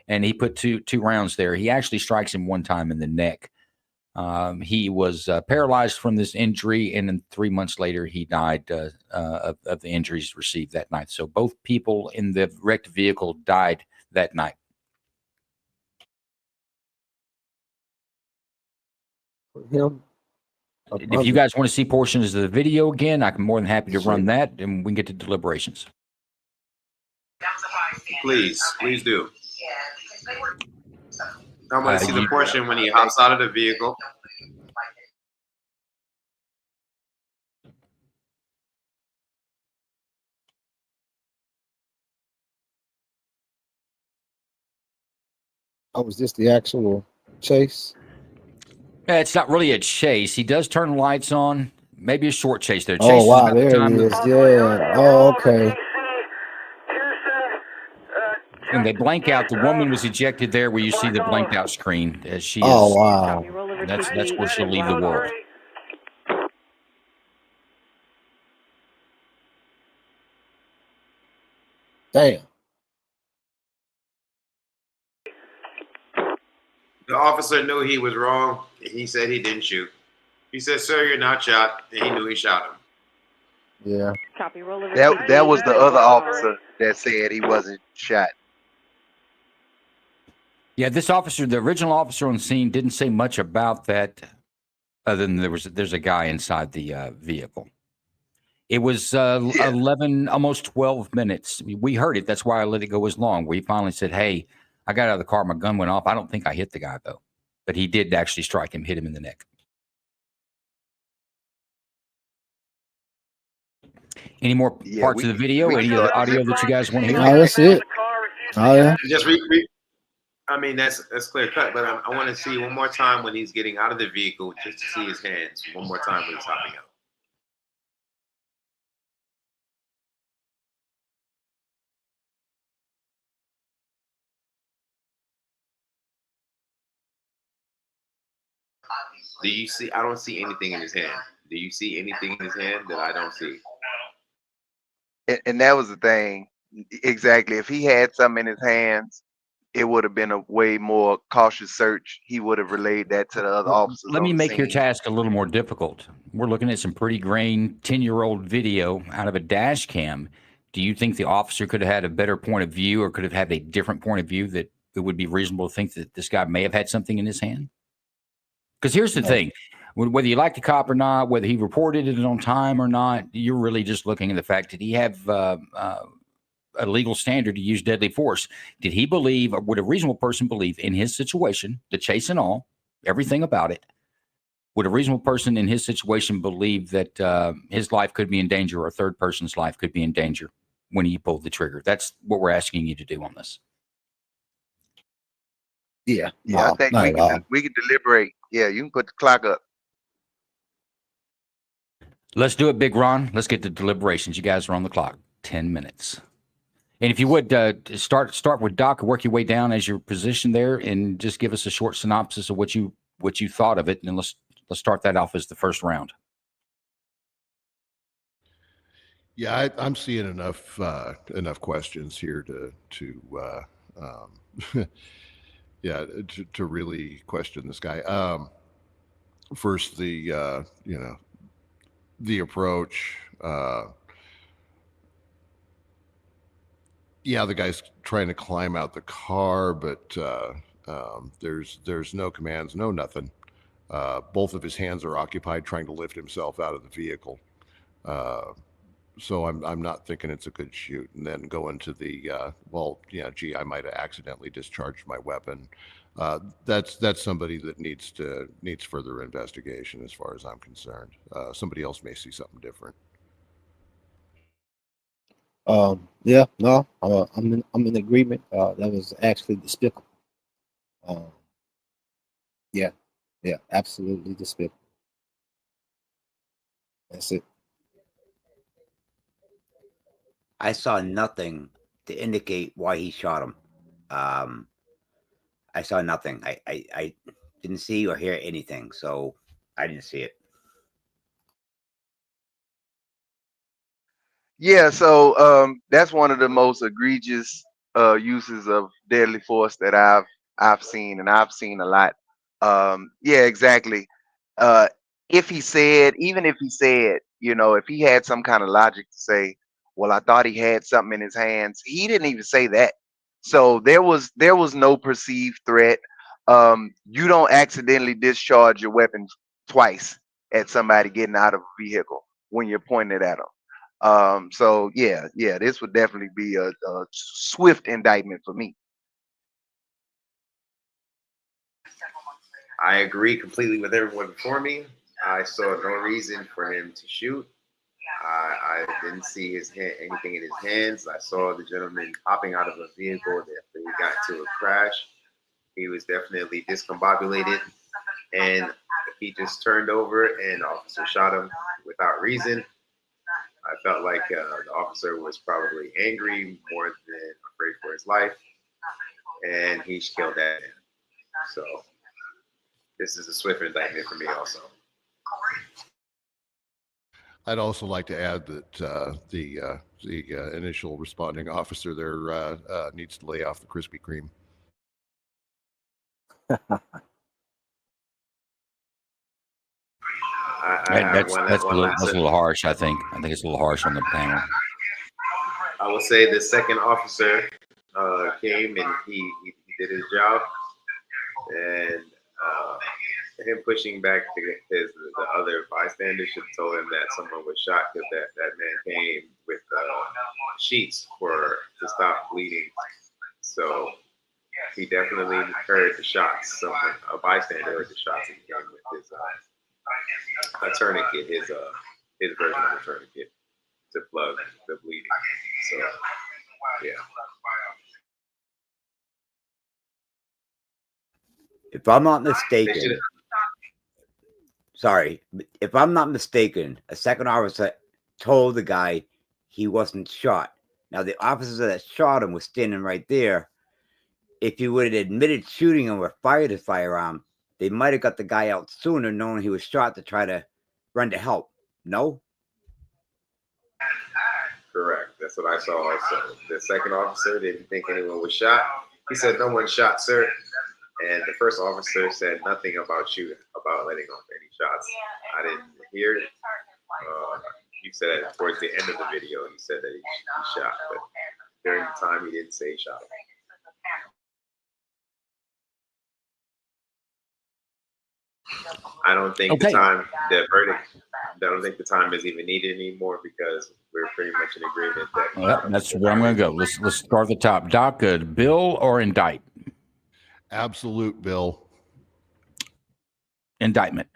and he put two rounds there. He actually strikes him one time in the neck. He was paralyzed from this injury, and then 3 months later, he died of the injuries received that night. So both people in the wrecked vehicle died that night. Him. If you guys want to see portions of the video again, I'm more than happy to run that, and we can get to deliberations. Please do. I want to see the portion when he hops out of the vehicle. Oh, was this the actual chase? It's not really a chase. He does turn lights on. Maybe a short chase there. Oh, wow, there it is. Yeah. Oh, okay. And they blank out. The woman was ejected there where you see the blanked out screen. As she Oh, is, wow. That's where she'll leave the world. Damn. The officer knew he was wrong, and he said he didn't shoot. He said, "Sir, you're not shot," and he knew he shot him. Yeah. Copy. Roll over. That was the other officer that said he wasn't shot. Yeah, this officer, the original officer on the scene, didn't say much about that, other than there's a guy inside the vehicle. It was 11, almost 12 minutes. We heard it. That's why I let it go as long. We finally said, "Hey, I got out of the car. My gun went off. I don't think I hit the guy, though." But he did actually strike him, hit him in the neck. Any more parts of the video? Any of the audio that you guys want to hear? No, that's it. Oh, yeah. Just I mean, that's clear cut, but I want to see one more time when he's getting out of the vehicle, just to see his hands. One more time when he's hopping out. Do you see? I don't see anything in his hand. Do you see anything in his hand that I don't see? And that was the thing. Exactly. If he had something in his hands, it would have been a way more cautious search. He would have relayed that to the other officers. Let me make your task a little more difficult. We're looking at some pretty grain 10-year-old video out of a dash cam. Do you think the officer could have had a better point of view, or could have had a different point of view that it would be reasonable to think that this guy may have had something in his hand? Because here's the thing. Whether you like the cop or not, whether he reported it on time or not, you're really just looking at the fact that he have a legal standard to use deadly force. Did he believe, or would a reasonable person believe in his situation, the chase and all, everything about it, would a reasonable person in his situation believe that his life could be in danger, or a third person's life could be in danger when he pulled the trigger? That's what we're asking you to do on this. Yeah. Yeah, I think we can deliberate. Yeah, you can put the clock up. Let's do it, Big Ron. Let's get to deliberations. You guys are on the clock. 10 minutes. And if you would start with Doc, work your way down as your position there, and just give us a short synopsis of what you thought of it, and let's start that off as the first round. Yeah, I'm seeing enough questions here to really question this guy. First, the approach. The guy's trying to climb out the car, but there's no commands, no nothing. Both of his hands are occupied trying to lift himself out of the vehicle. So I'm not thinking it's a good shoot. And then go into the I might have accidentally discharged my weapon. That's somebody that needs further investigation, as far as I'm concerned. Somebody else may see something different. I'm in agreement. That was actually despicable. Um, yeah, yeah, absolutely despicable. That's it. I saw nothing to indicate why he shot him. I saw nothing. I didn't see or hear anything, so I didn't see it. Yeah, so that's one of the most egregious uses of deadly force that I've seen, and I've seen a lot. Yeah, exactly. Uh, if he said, even if he said, if he had some kind of logic to say, well, I thought he had something in his hands, he didn't even say that. So there was no perceived threat. You don't accidentally discharge your weapon twice at somebody getting out of a vehicle when you're pointing it at them. So yeah, this would definitely be a swift indictment for me. I agree completely with everyone before me. I saw no reason for him to shoot. I didn't see anything in his hands. I saw the gentleman hopping out of a vehicle after he got into a crash. He was definitely discombobulated, and he just turned over and the officer shot him without reason. I felt like the officer was probably angry more than afraid for his life, and he killed that man. So this is a swift indictment for me also. I'd also like to add that the initial responding officer there needs to lay off the Krispy Kreme. That's a little harsh. I think it's a little harsh on the panel. I would say the second officer came and he did his job, and him pushing back the other bystanders should have told him that someone was shot because that man came with sheets to stop bleeding. So he definitely heard the shots. A bystander heard the shots and came with his a tourniquet, his version of a tourniquet to plug the bleeding. So yeah. If I'm not mistaken, if I'm not mistaken, a second officer told the guy he wasn't shot. Now, the officer that shot him was standing right there. If he would have admitted shooting him or fired his firearm, they might have got the guy out sooner, knowing he was shot, to try to run to help. No? Correct. That's what I saw also. The second officer didn't think anyone was shot. He said, "No one shot, sir." And the first officer said nothing about letting off any shots. I didn't hear it. You said it towards the end of the video. He said that he shot, but during the time he didn't say he shot him. I don't think the verdict. I don't think the time is even needed anymore because we're pretty much in agreement that. Well, that's where I'm going to go. Let's start at the top. Doc, bill or indict? Absolute bill. Indictment.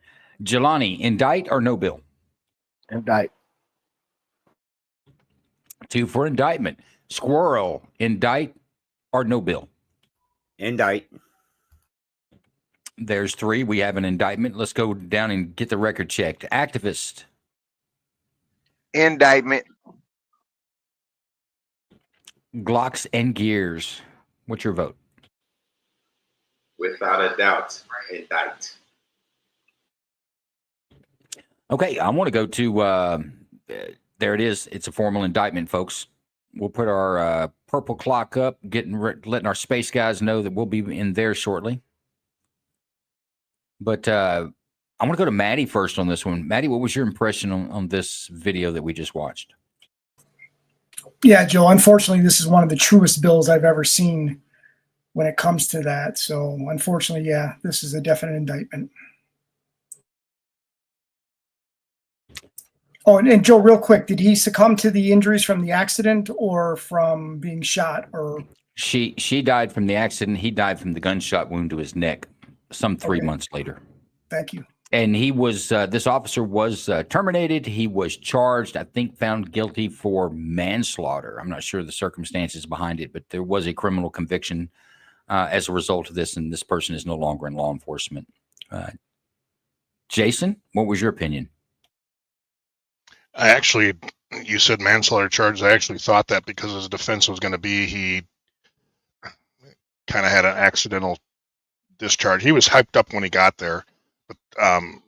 Jelani, indict or no bill? Indict. 2 for indictment. Squirrel, indict or no bill? Indict. There's 3. We have an indictment. Let's go down and get the record checked. Activist. Indictment. Glocks and gears. What's your vote? Without a doubt, indict. Okay, I want to go to, there it is. It's a formal indictment, folks. We'll put our purple clock up, letting our space guys know that we'll be in there shortly. But I want to go to Maddie first on this one. Maddie, what was your impression on this video that we just watched? Yeah, Joe, unfortunately, this is one of the truest bills I've ever seen when it comes to that. So unfortunately, yeah, this is a definite indictment. Oh, and Joe, real quick, did he succumb to the injuries from the accident or from being shot? Or she died from the accident. He died from the gunshot wound to his neck some 3 months later. Thank you. And he was, this officer was terminated. He was charged, I think, found guilty for manslaughter. I'm not sure the circumstances behind it, but there was a criminal conviction as a result of this, and this person is no longer in law enforcement. Jason, what was your opinion? You said manslaughter charges. I actually thought that because his defense was going to be he kind of had an accidental discharge. He was hyped up when he got there, but I'm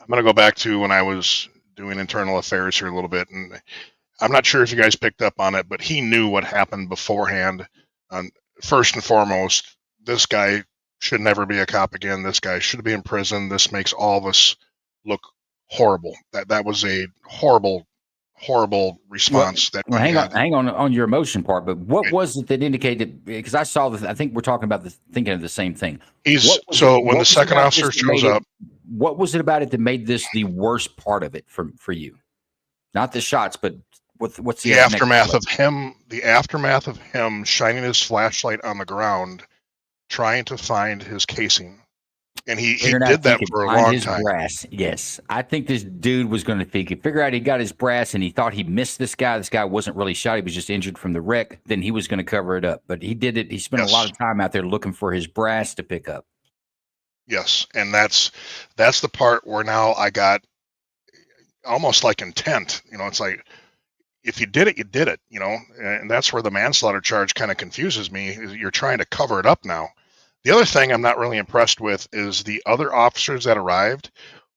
going to go back to when I was doing internal affairs here a little bit, and I'm not sure if you guys picked up on it, but he knew what happened beforehand. First and foremost, this guy should never be a cop again. This guy should be in prison. This makes all of us look horrible. That was a horrible response that Well, he hang had. on your emotion part. But what was it that indicated? Because I saw this. I think we're talking about thinking of the same thing. When the second officer shows up, what was it about it that made this the worst part of it for you? Not the shots, but what's the aftermath of him? The aftermath of him shining his flashlight on the ground, trying to find his casing. And he did that for a long time. Brass. Yes. I think this dude was going to figure out he got his brass and he thought he missed this guy. This guy wasn't really shot. He was just injured from the wreck. Then he was going to cover it up. But he did it. He spent a lot of time out there looking for his brass to pick up. Yes. And that's the part where now I got almost like intent. It's like, if you did it, you did it, and that's where the manslaughter charge kind of confuses me. Is you're trying to cover it up now. The other thing I'm not really impressed with is the other officers that arrived.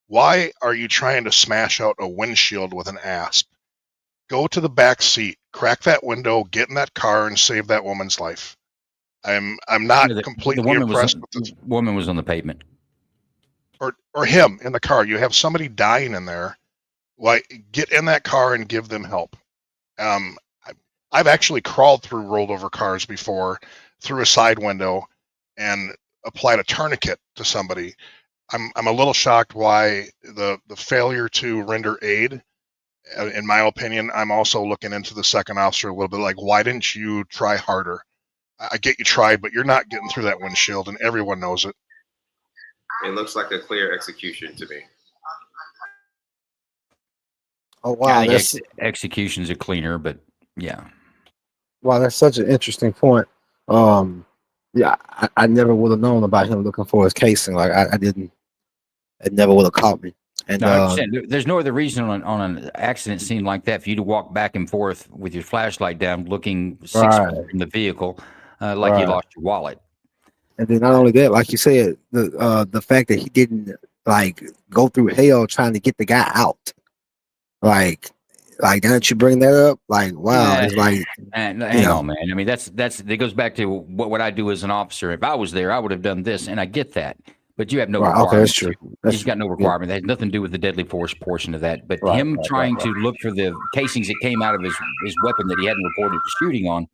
Why are you trying to smash out a windshield with an asp? Go to the back seat, crack that window, get in that car, and save that woman's life. I'm not completely impressed with this. The woman was on the pavement. Or him in the car. You have somebody dying in there. Why get in that car and give them help? I've actually crawled through rolled over cars before, through a side window, and applied a tourniquet to somebody. I'm a little shocked why the failure to render aid. In my opinion, I'm also looking into the second officer a little bit. Like, why didn't you try harder? I get you tried, but you're not getting through that windshield, and everyone knows it. It looks like a clear execution to me. Oh wow, executions are cleaner, but yeah. Wow, that's such an interesting point. Yeah, I never would have known about him looking for his casing. Like I didn't. It never would have caught me. And there's no other reason on an accident scene like that for you to walk back and forth with your flashlight down, looking 6 feet from the vehicle, like you lost your wallet. And then not only that, like you said, the fact that he didn't like go through hell trying to get the guy out. Like now that you bring that up, like wow, it's like hang on, man. I mean, that goes back to what would I do as an officer if I was there? I would have done this, and I get that, but you have no requirement. Okay, that's true. He's got no requirement. That has nothing to do with the deadly force portion of that. But him trying to look for the casings that came out of his weapon that he hadn't reported the shooting on,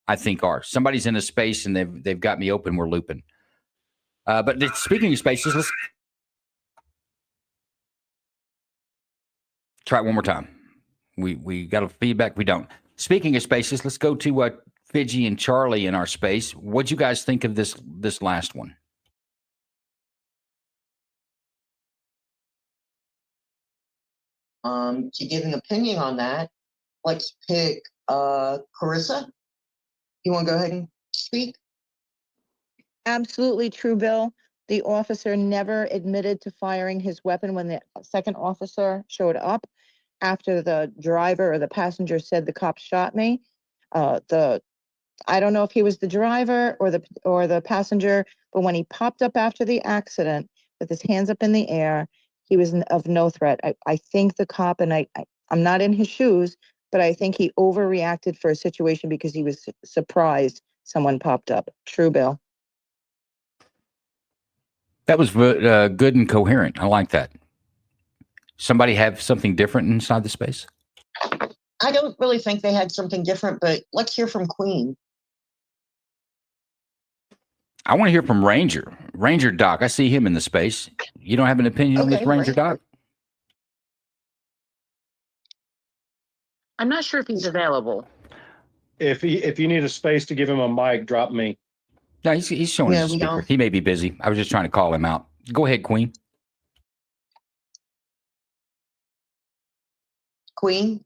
I think are somebody's in a space and they've got me open. We're looping. But speaking of spaces, let's try it one more time. We got a feedback. We don't. Speaking of spaces, let's go to Fidji and Charlie in our space. What'd you guys think of this last one? To give an opinion on that, let's pick Carissa. You want to go ahead and speak? Absolutely true, Bill. The officer never admitted to firing his weapon when the second officer showed up. After the driver or the passenger said the cop shot me, I don't know if he was the driver or the passenger, but when he popped up after the accident with his hands up in the air, he was of no threat. I think the cop, and I'm not in his shoes, but I think he overreacted for a situation because he was surprised someone popped up. True, Bill. That was good and coherent. I like that. Somebody have something different inside the space? I don't really think they had something different, but let's hear from Queen. I want to hear from Ranger Doc. I see him in the space. You don't have an opinion on this, Ranger Doc? I'm not sure if he's available. If you need a space to give him a mic, drop me. No, he's showing his speaker. He may be busy. I was just trying to call him out. Go ahead, Queen. Queen?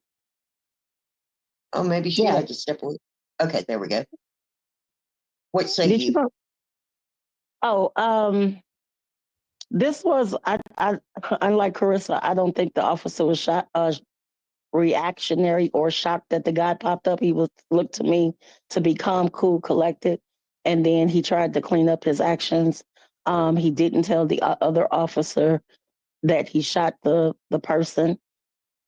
Oh, maybe she had to step away. Okay, there we go. What say you? This was I unlike Carissa, I don't think the officer was reactionary or shocked that the guy popped up. He looked to me to be calm, cool, collected, and then he tried to clean up his actions. He didn't tell the other officer that he shot the person.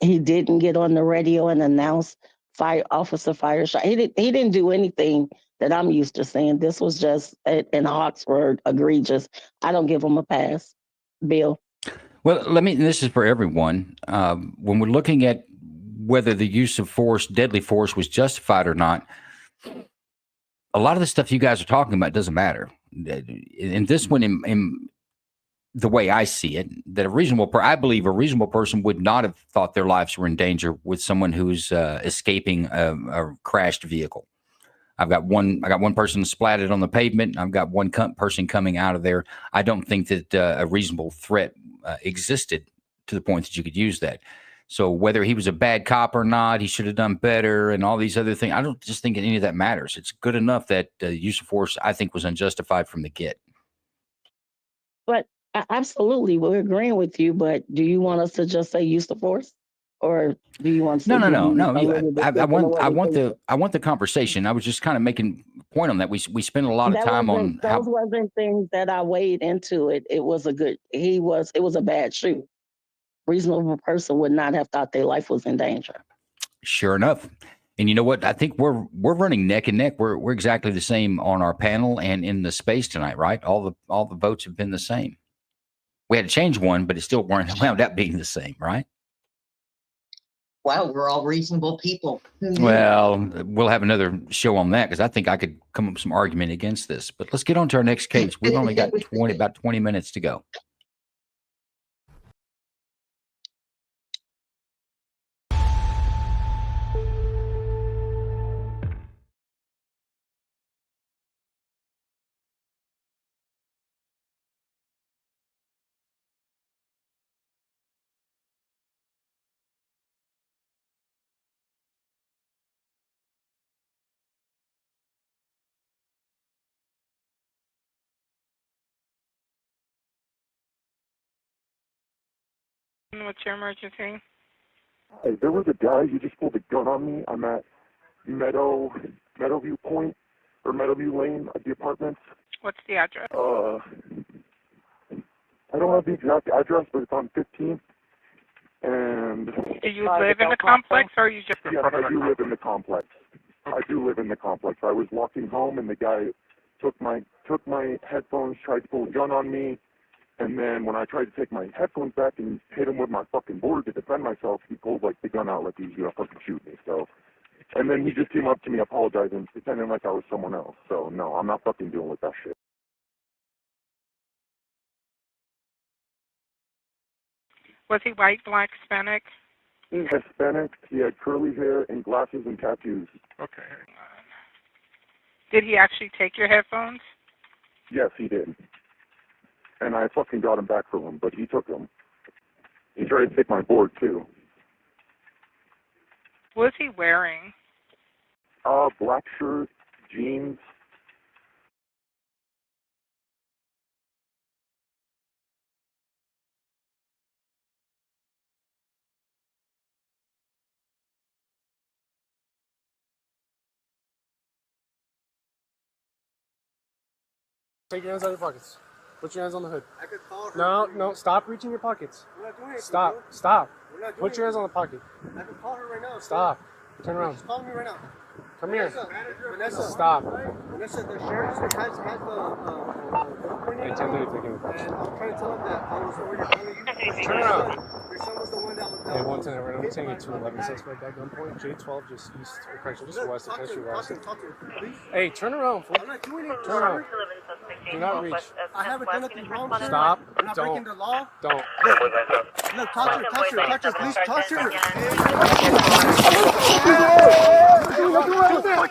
He didn't get on the radio and announce fire shot. He didn't do anything that I'm used to seeing. This was just in Oxford egregious. I don't give him a pass. Bill. Well, this is for everyone. When we're looking at whether the use of force, deadly force, was justified or not, a lot of the stuff you guys are talking about doesn't matter. In this one, in the way I see it, that I believe a reasonable person would not have thought their lives were in danger with someone who's escaping a crashed vehicle. I got one person splatted on the pavement. I've got one person coming out of there. I don't think that a reasonable threat existed to the point that you could use that. So whether he was a bad cop or not, he should have done better and all these other things. I don't just think any of that matters. It's good enough that use of force, I think, was unjustified from the get. But absolutely, we're agreeing with you. But do you want us to just say use the force, or do you want to? No. I want the conversation. I was just kind of making a point on that. We spent a lot of time on those wasn't things that I weighed into it. It was it was a bad shoot. Reasonable person would not have thought their life was in danger. Sure enough. And you know what? I think we're running neck and neck. We're exactly the same on our panel and in the space tonight, right? All the votes have been the same. We had to change one, but it still wound up being the same, right? Wow, we're all reasonable people. Well, we'll have another show on that because I think I could come up with some argument against this. But let's get on to our next case. We've only got about 20 minutes to go. What's your emergency? Hey, there was a guy, he just pulled a gun on me. I'm at Meadowview Point, or Meadowview Lane at the apartments. What's the address? I don't have the exact address, but it's on 15th. And do you live in the complex, or are you just? Yes, I do live in the complex. I do live in the complex. I was walking home, and the guy took my headphones, tried to pull a gun on me. And then when I tried to take my headphones back and hit him with my fucking board to defend myself, he pulled like the gun out like he was gonna fucking shoot me. So, and then he just came up to me apologizing, pretending like I was someone else. So no, I'm not fucking dealing with that shit. Was he white, black, Hispanic? Hispanic. He had curly hair and glasses and tattoos. Okay. Did he actually take your headphones? Yes, he did. And I fucking got him back from him, but he took them. He tried to take my board, too. What was he wearing? Black shirt, jeans. Take your hands out of your pockets. Put your hands on the hood. I could call her. No, stop reaching your pockets. We're not doing it. Stop. We're not doing Put your hands on the pocket. I could call her right now. Stop. Turn around. She's calling me right now. Come here. Vanessa. Stop. Vanessa, the sheriff has the Hey, tell me if they can. And I'm trying to tell him that I was already calling you. Turn around. Your son was the one that was down. Hey, 110, we're taking it to 11 suspect at gunpoint. J12 just east, or correction, just west of Country West. Hey, turn around, fool. I'm not doing it. Turn around. Do not reach. I haven't done nothing wrong. Stop. I'm not breaking the law. Don't. Look, talk to her, please talk to her.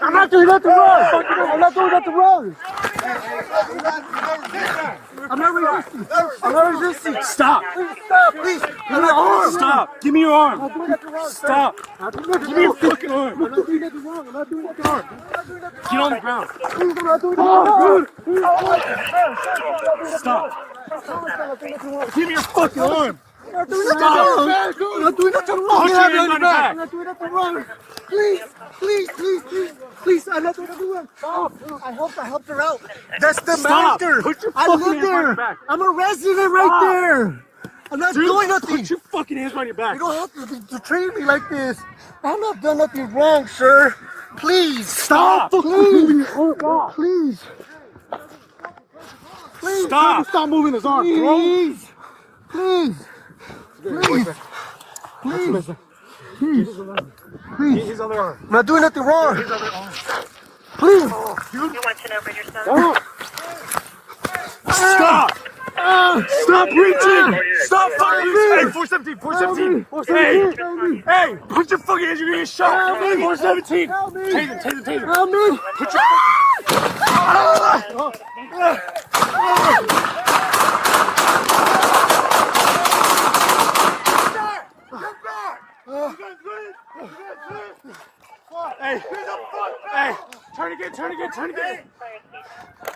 I'm not doing nothing wrong. I'm not doing nothing wrong. I'm not resisting. I'm not resisting. Stop. Please stop. Please. Give me your arm. Stop. Give me your arm. I'm not doing nothing wrong. Stop. Give me your fucking arm. I'm not doing nothing wrong. I'm not doing nothing wrong. Get on the ground. Please, I'm not doing nothing wrong. Stop. Give me your fucking arm. I'm not doing nothing wrong. I'm not doing nothing wrong. Put your hands on your back. I'm not doing nothing wrong. Please, please, please, please, please. I'm not doing nothing wrong. Stop. I helped her out. That's the manager. Put your fucking hands on your back. I'm a resident right there. I'm not doing nothing. Put your fucking hands on your back. You don't have to treat me like this. I'm not done nothing wrong, sir. Please stop. Please. Stop. Please. Please. Stop. Stop moving his arm, bro. Please. Please. Please. Please. Please. Please. His other arm. I'm not doing nothing wrong. His other arm. Please. You want to know for yourself? Stop. Stop reaching! Stop fucking reaching! Hey, 417, 417! Hey, put your fucking hands, you're gonna get shot! 417! Taser! Help me! Put your Hey, turn again!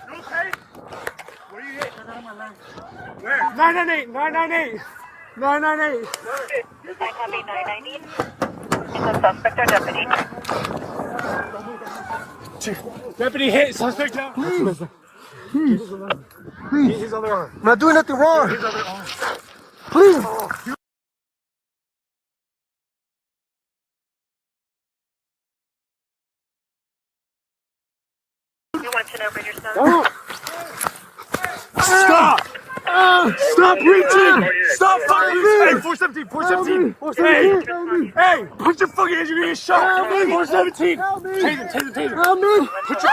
You okay? Where you hit? Where? 998! I have a 990. Is a suspect or deputy? Deputy hit, suspect down. Please. Please. His other arm. I'm not doing nothing wrong. His other arm. Please. You want to know for yourself? Stop! Stop reaching! Stop fucking reaching! Hey, 417! Hey, put your fucking hands, you're gonna get shot! 417! Taser! Help me! Put your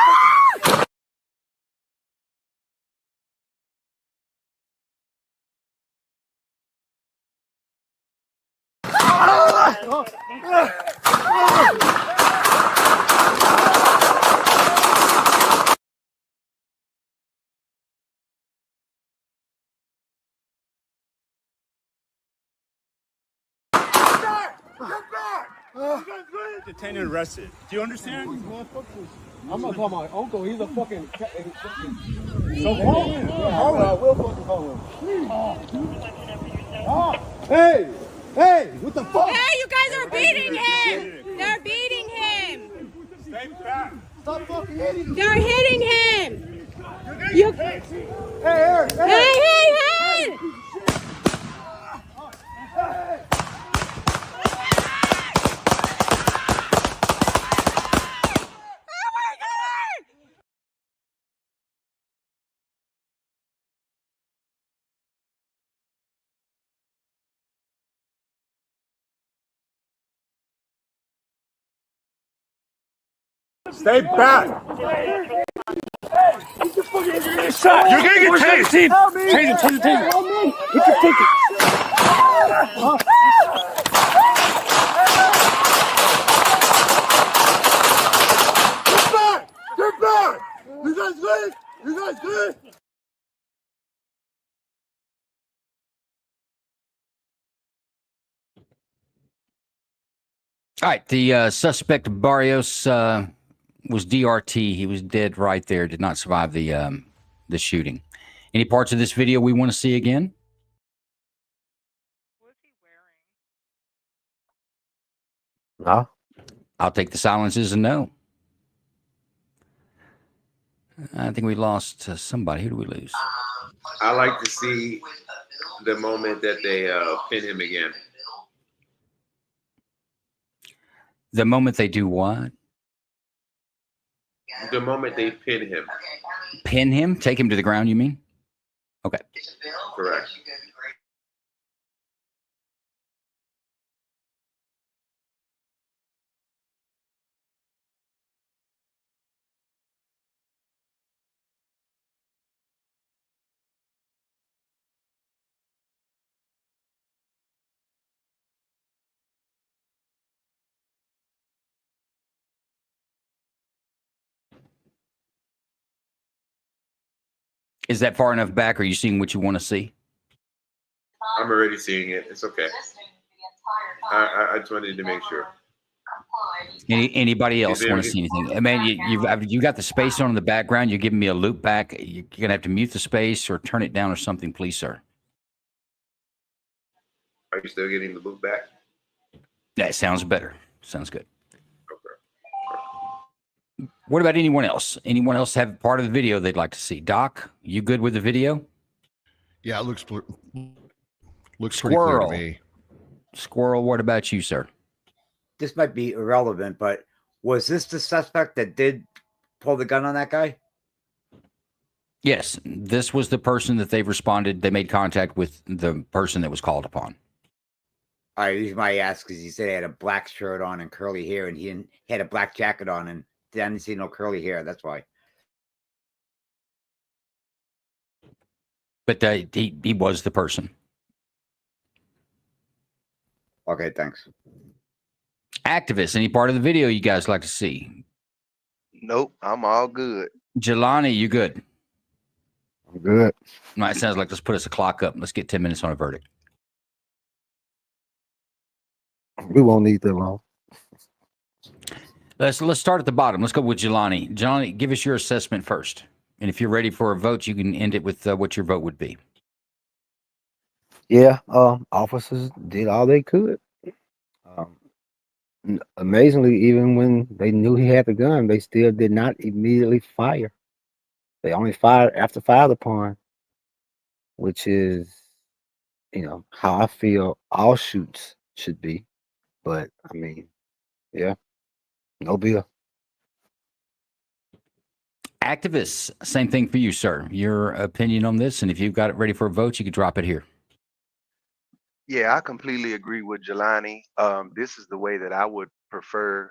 detained and arrested. Do you understand? I'm gonna call my uncle. He's a fucking. So call him. I will fucking call him. Hey! What the fuck? Hey, you guys are beating him! They're beating him! Stay back! Stop fucking hitting him! They're hitting him! You. Hey, Eric! Hey! Stay back! Put your fucking hands, you're gonna get shot! You're gonna get tased! Help me! Taser! Help me! Put your fucking... Get back! You guys good? All right, the suspect Barrios was DRT. He was dead right there. Did not survive the shooting. Any parts of this video we want to see again? No. I'll take the silence as a no. I think we lost somebody. Who do we lose? I like to see the moment that they pin him again. The moment they do what? The moment they pin him. Pin him? Take him to the ground, you mean? Okay. Correct. Is that far enough back? Are you seeing what you want to see? I'm already seeing it. It's okay. I just wanted to make sure. Anybody Is else there- want to see anything? I mean, you got the space on in the background. You're giving me a loop back. You're gonna have to mute the space or turn it down or something, please, sir. Are you still getting the loop back? That sounds better. Sounds good. What about anyone else? Anyone else have part of the video they'd like to see? Doc, you good with the video? Yeah, it looks pretty clear to Squirrel. me. Squirrel, what about you, sir? This might be irrelevant, but was this the suspect that did pull the gun on that guy? Yes, this was the person that they've responded. They made contact with the person that was called upon. All right, the reason why I asked because he said he had a black shirt on and curly hair, and he had a black jacket on, and didn't see no curly hair. That's why. But he was the person. Okay, thanks. Activists, any part of the video you guys like to see? Nope, I'm all good. Jelani, you good? I'm good. No, it sounds like let's put us a clock up. Let's get 10 minutes on a verdict. We won't need that long. Let's start at the bottom. Let's go with Jelani. Jelani, give us your assessment first. And if you're ready for a vote, you can end it with what your vote would be. Yeah, officers did all they could. Amazingly, even when they knew he had the gun, they still did not immediately fire. They only fired after fired upon, which is, how I feel all shoots should be. But I mean, yeah, no bill. Activists, same thing for you, sir. Your opinion on this, and if you've got it ready for a vote, you can drop it here. Yeah, I completely agree with Jelani. This is the way that I would prefer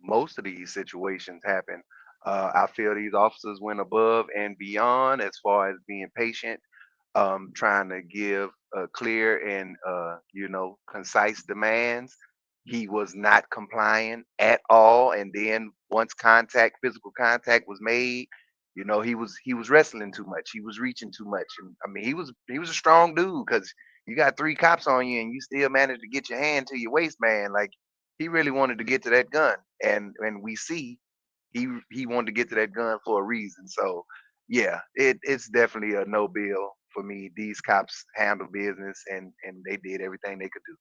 most of these situations happen. I feel these officers went above and beyond as far as being patient, trying to give clear and concise demands. He was not complying at all, and then once physical contact was made, he was wrestling too much. He was reaching too much, and I mean, he was a strong dude because you got 3 cops on you and you still managed to get your hand to your waistband. Like he really wanted to get to that gun, and we see he wanted to get to that gun for a reason. So yeah, it's definitely a no bill for me. These cops handle business and they did everything they could do.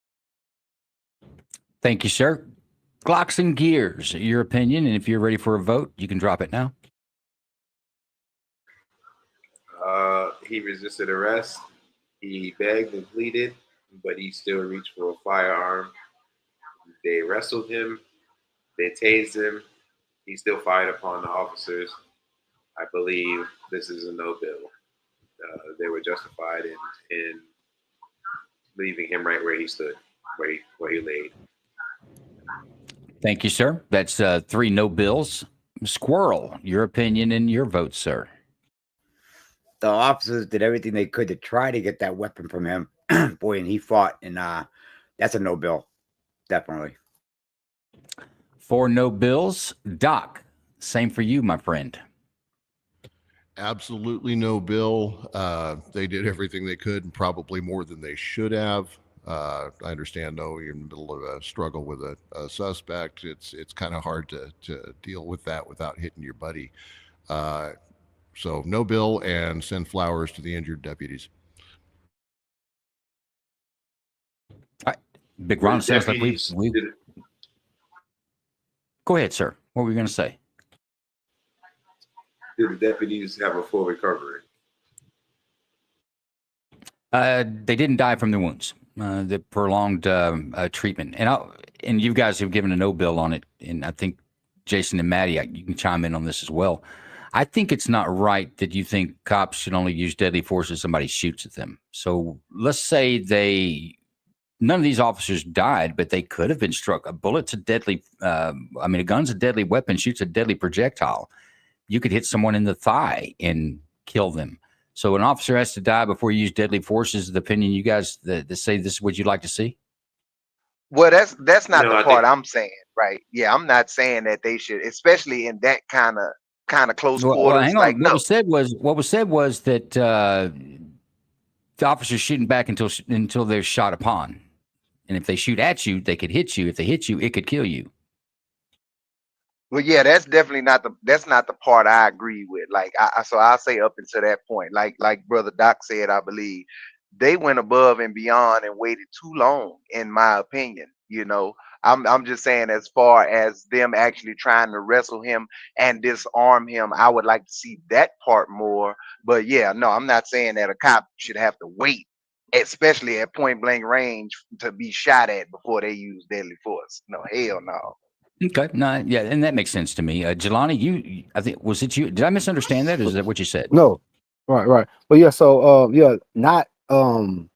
Thank you, sir. Glocks and Gears, your opinion, and if you're ready for a vote, you can drop it now. He resisted arrest. He begged and pleaded, but he still reached for a firearm. They wrestled him. They tased him. He still fired upon the officers. I believe this is a no bill. They were justified in leaving him right where he stood, where he laid. Thank you, sir. That's 3 no bills. Squirrel, your opinion and your vote, sir. The officers did everything they could to try to get that weapon from him. Boy, and he fought, and that's a no bill. Definitely. 4 no bills. Doc, same for you, my friend. Absolutely no bill. They did everything they could and probably more than they should have. I understand, though, you're in the middle of a struggle with a suspect. It's kind of hard to deal with that without hitting your buddy. So no bill, and send flowers to the injured deputies. Big Ron, sounds like we. Go ahead, sir. What were you going to say? Did the deputies have a full recovery? They didn't die from their wounds. The prolonged treatment, and you guys have given a no bill on it, and I think Jason and Maddie, you can chime in on this as well. I think it's not right that you think cops should only use deadly force if somebody shoots at them. So let's say none of these officers died, but they could have been struck. A bullet's a deadly, a gun's a deadly weapon, shoots a deadly projectile. You could hit someone in the thigh and kill them. So an officer has to die before you use deadly force. Is the opinion you guys that say this is what you'd like to see? Well, that's not the part I'm saying, right? Yeah, I'm not saying that they should, especially in that kind of kind of close Well, quarters. hang Like, on. no. What was said was that the officers shooting back until they're shot upon, and if they shoot at you, they could hit you. If they hit you, it could kill you. Well, yeah, that's definitely not the part I agree with. Like, so I'll say up until that point, like Brother Doc said, I believe they went above and beyond and waited too long, in my opinion. You know, I'm just saying, as far as them actually trying to wrestle him and disarm him, I would like to see that part more. But yeah, no, I'm not saying that a cop should have to wait, especially at point blank range, to be shot at before they use deadly force. No, hell no. Okay, no, yeah, and that makes sense to me. Jelani, I think, was it you? Did I misunderstand that, or is that what you said? No, right. But yeah, so yeah, not in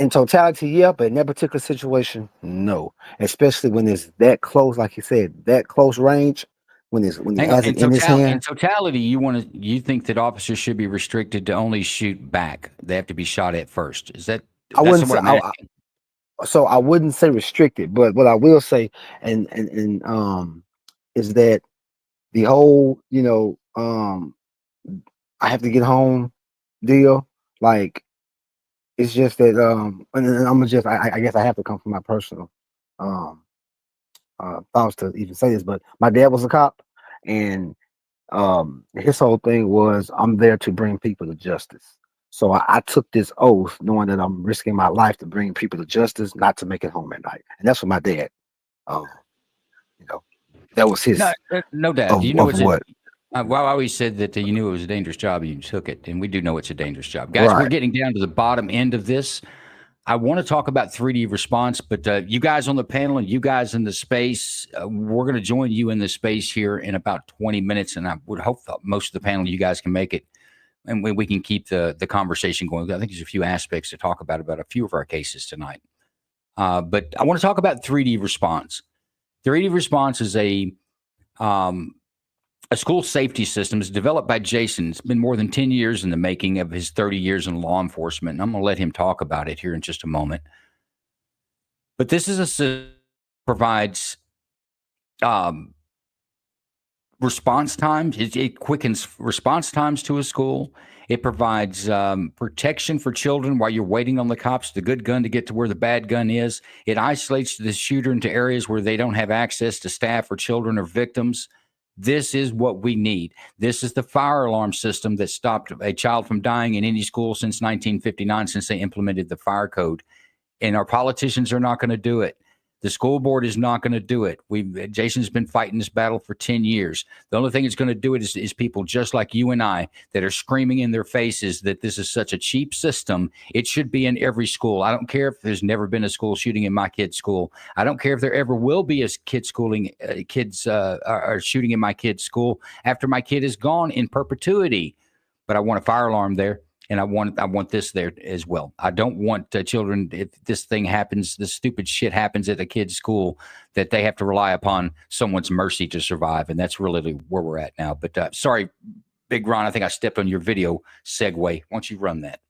totality, yeah, but in that particular situation, no. Especially when it's that close, like you said, that close range, when he Hang on. has it in his In hand. totality, you think that officers should be restricted to only shoot back? They have to be shot at first. Is that? I That's wouldn't what say. I'm asking. So I wouldn't say restricted, but what I will say, and is that the whole, I have to get home deal. Like, it's just that, and I'm just, I guess I have to come from my personal um thoughts to even say this, but my dad was a cop, and his whole thing was, I'm there to bring people to justice. So I took this oath knowing that I'm risking my life to bring people to justice, not to make it home at night. And that's what my dad, um, that was his No doubt. You know, of what. Well, I always said that you knew it was a dangerous job, you took it, and we do know it's a dangerous job, guys. We're Right. getting down to the bottom end of this. I want to talk about 3D response, but you guys on the panel and you guys in the space, we're going to join you in the space here in about 20 minutes, and I would hope that most of the panel, you guys can make it, and we can keep the conversation going. I think there's a few aspects to talk about a few of our cases tonight. But I want to talk about 3D response. 3D response is a school safety system is developed by Jason. It's been more than 10 years in the making of his 30 years in law enforcement. And I'm going to let him talk about it here in just a moment. But this is a system that provides response times. It quickens response times to a school. It provides protection for children while you're waiting on the cops, the good gun to get to where the bad gun is. It isolates the shooter into areas where they don't have access to staff or children or victims. This is what we need. This is the fire alarm system that stopped a child from dying in any school since 1959, since they implemented the fire code. And our politicians are not going to do it. The school board is not going to do it. Jason's been fighting this battle for 10 years. The only thing that's going to do it is people just like you and I that are screaming in their faces that this is such a cheap system. It should be in every school. I don't care if there's never been a school shooting in my kid's school. I don't care if there ever will be a kids are shooting in my kid's school after my kid is gone in perpetuity. But I want a fire alarm there. And I want this there as well. I don't want children, if this thing happens, this stupid shit happens at a kid's school, that they have to rely upon someone's mercy to survive. And that's really where we're at now. But sorry, Big Ron, I think I stepped on your video segue. Why don't you run that?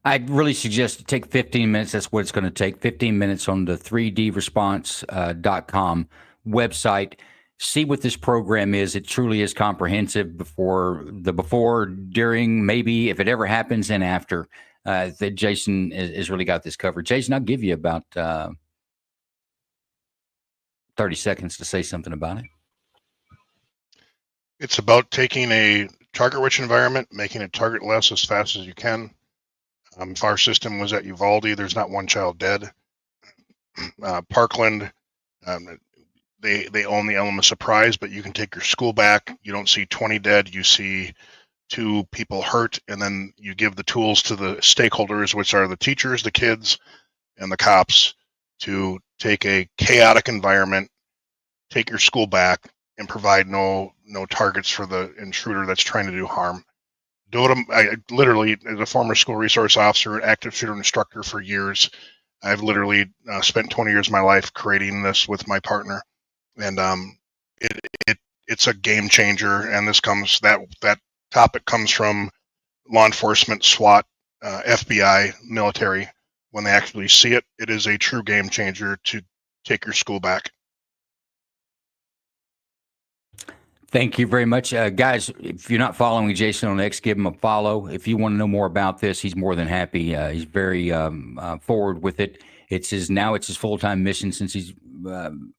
I'd really suggest to take 15 minutes. That's what it's going to take. 15 minutes on the 3dresponse.com website. See what this program is. It truly is comprehensive before, during, maybe if it ever happens, and after. That Jason has really got this covered. Jason, I'll give you about 30 seconds to say something about it. It's about taking a target-rich environment, making it target less as fast as you can. If our system was at Uvalde, there's not one child dead. Parkland, they own the element of surprise, but you can take your school back. You don't see 20 dead. You see 2 people hurt, and then you give the tools to the stakeholders, which are the teachers, the kids, and the cops, to take a chaotic environment, take your school back, and provide no targets for the intruder that's trying to do harm. I literally, as a former school resource officer, active shooter instructor for years, I've literally spent 20 years of my life creating this with my partner, and it's a game changer. And that topic comes from law enforcement, SWAT, FBI, military. When they actually see it, it is a true game changer to take your school back. Thank you very much. Guys, if you're not following Jason on X, give him a follow. If you want to know more about this, he's more than happy. He's very forward with it. It's his full-time mission since he's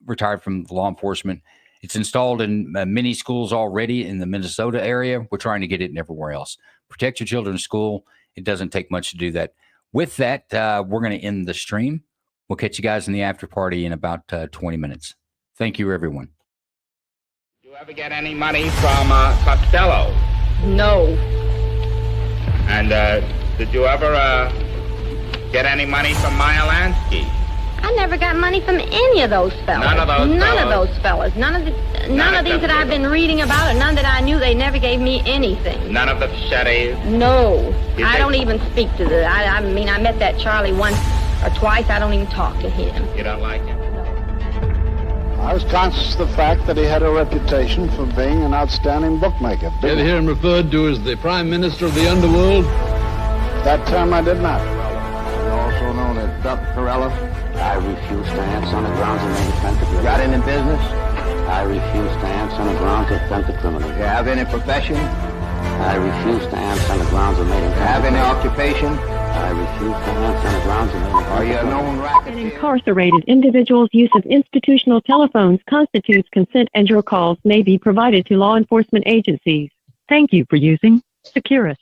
retired from law enforcement. It's installed in many schools already in the Minnesota area. We're trying to get it in everywhere else. Protect your children's school. It doesn't take much to do that. With that, we're going to end the stream. We'll catch you guys in the after party in about 20 minutes. Thank you, everyone. You ever get any money from Costello? No. And did you ever get any money from Meyer Lansky? I never got money from any of those fellas. None of those None fellas? of those fellas. None of these that I've been reading about, or none that I knew. They never gave me anything. None of the Shetties? No. I don't even speak to the. I mean, I met that Charlie once or twice. I don't even talk to him. You don't like him? I was conscious of the fact that he had a reputation for being an outstanding bookmaker. Did you hear him referred to as the Prime Minister of the Underworld? That term I did not. Also known as Duck Corella. I refuse to answer on the grounds of making offensive. Got any business? I refuse to answer on the grounds of offensive criminal. You have any profession? I refuse to answer on the grounds of making offensive. Have any occupation? I refuse to answer on the grounds of making offensive. Are you a known racketeer? An incarcerated individual's use of institutional telephones constitutes consent, and your calls may be provided to law enforcement agencies. Thank you for using Securus.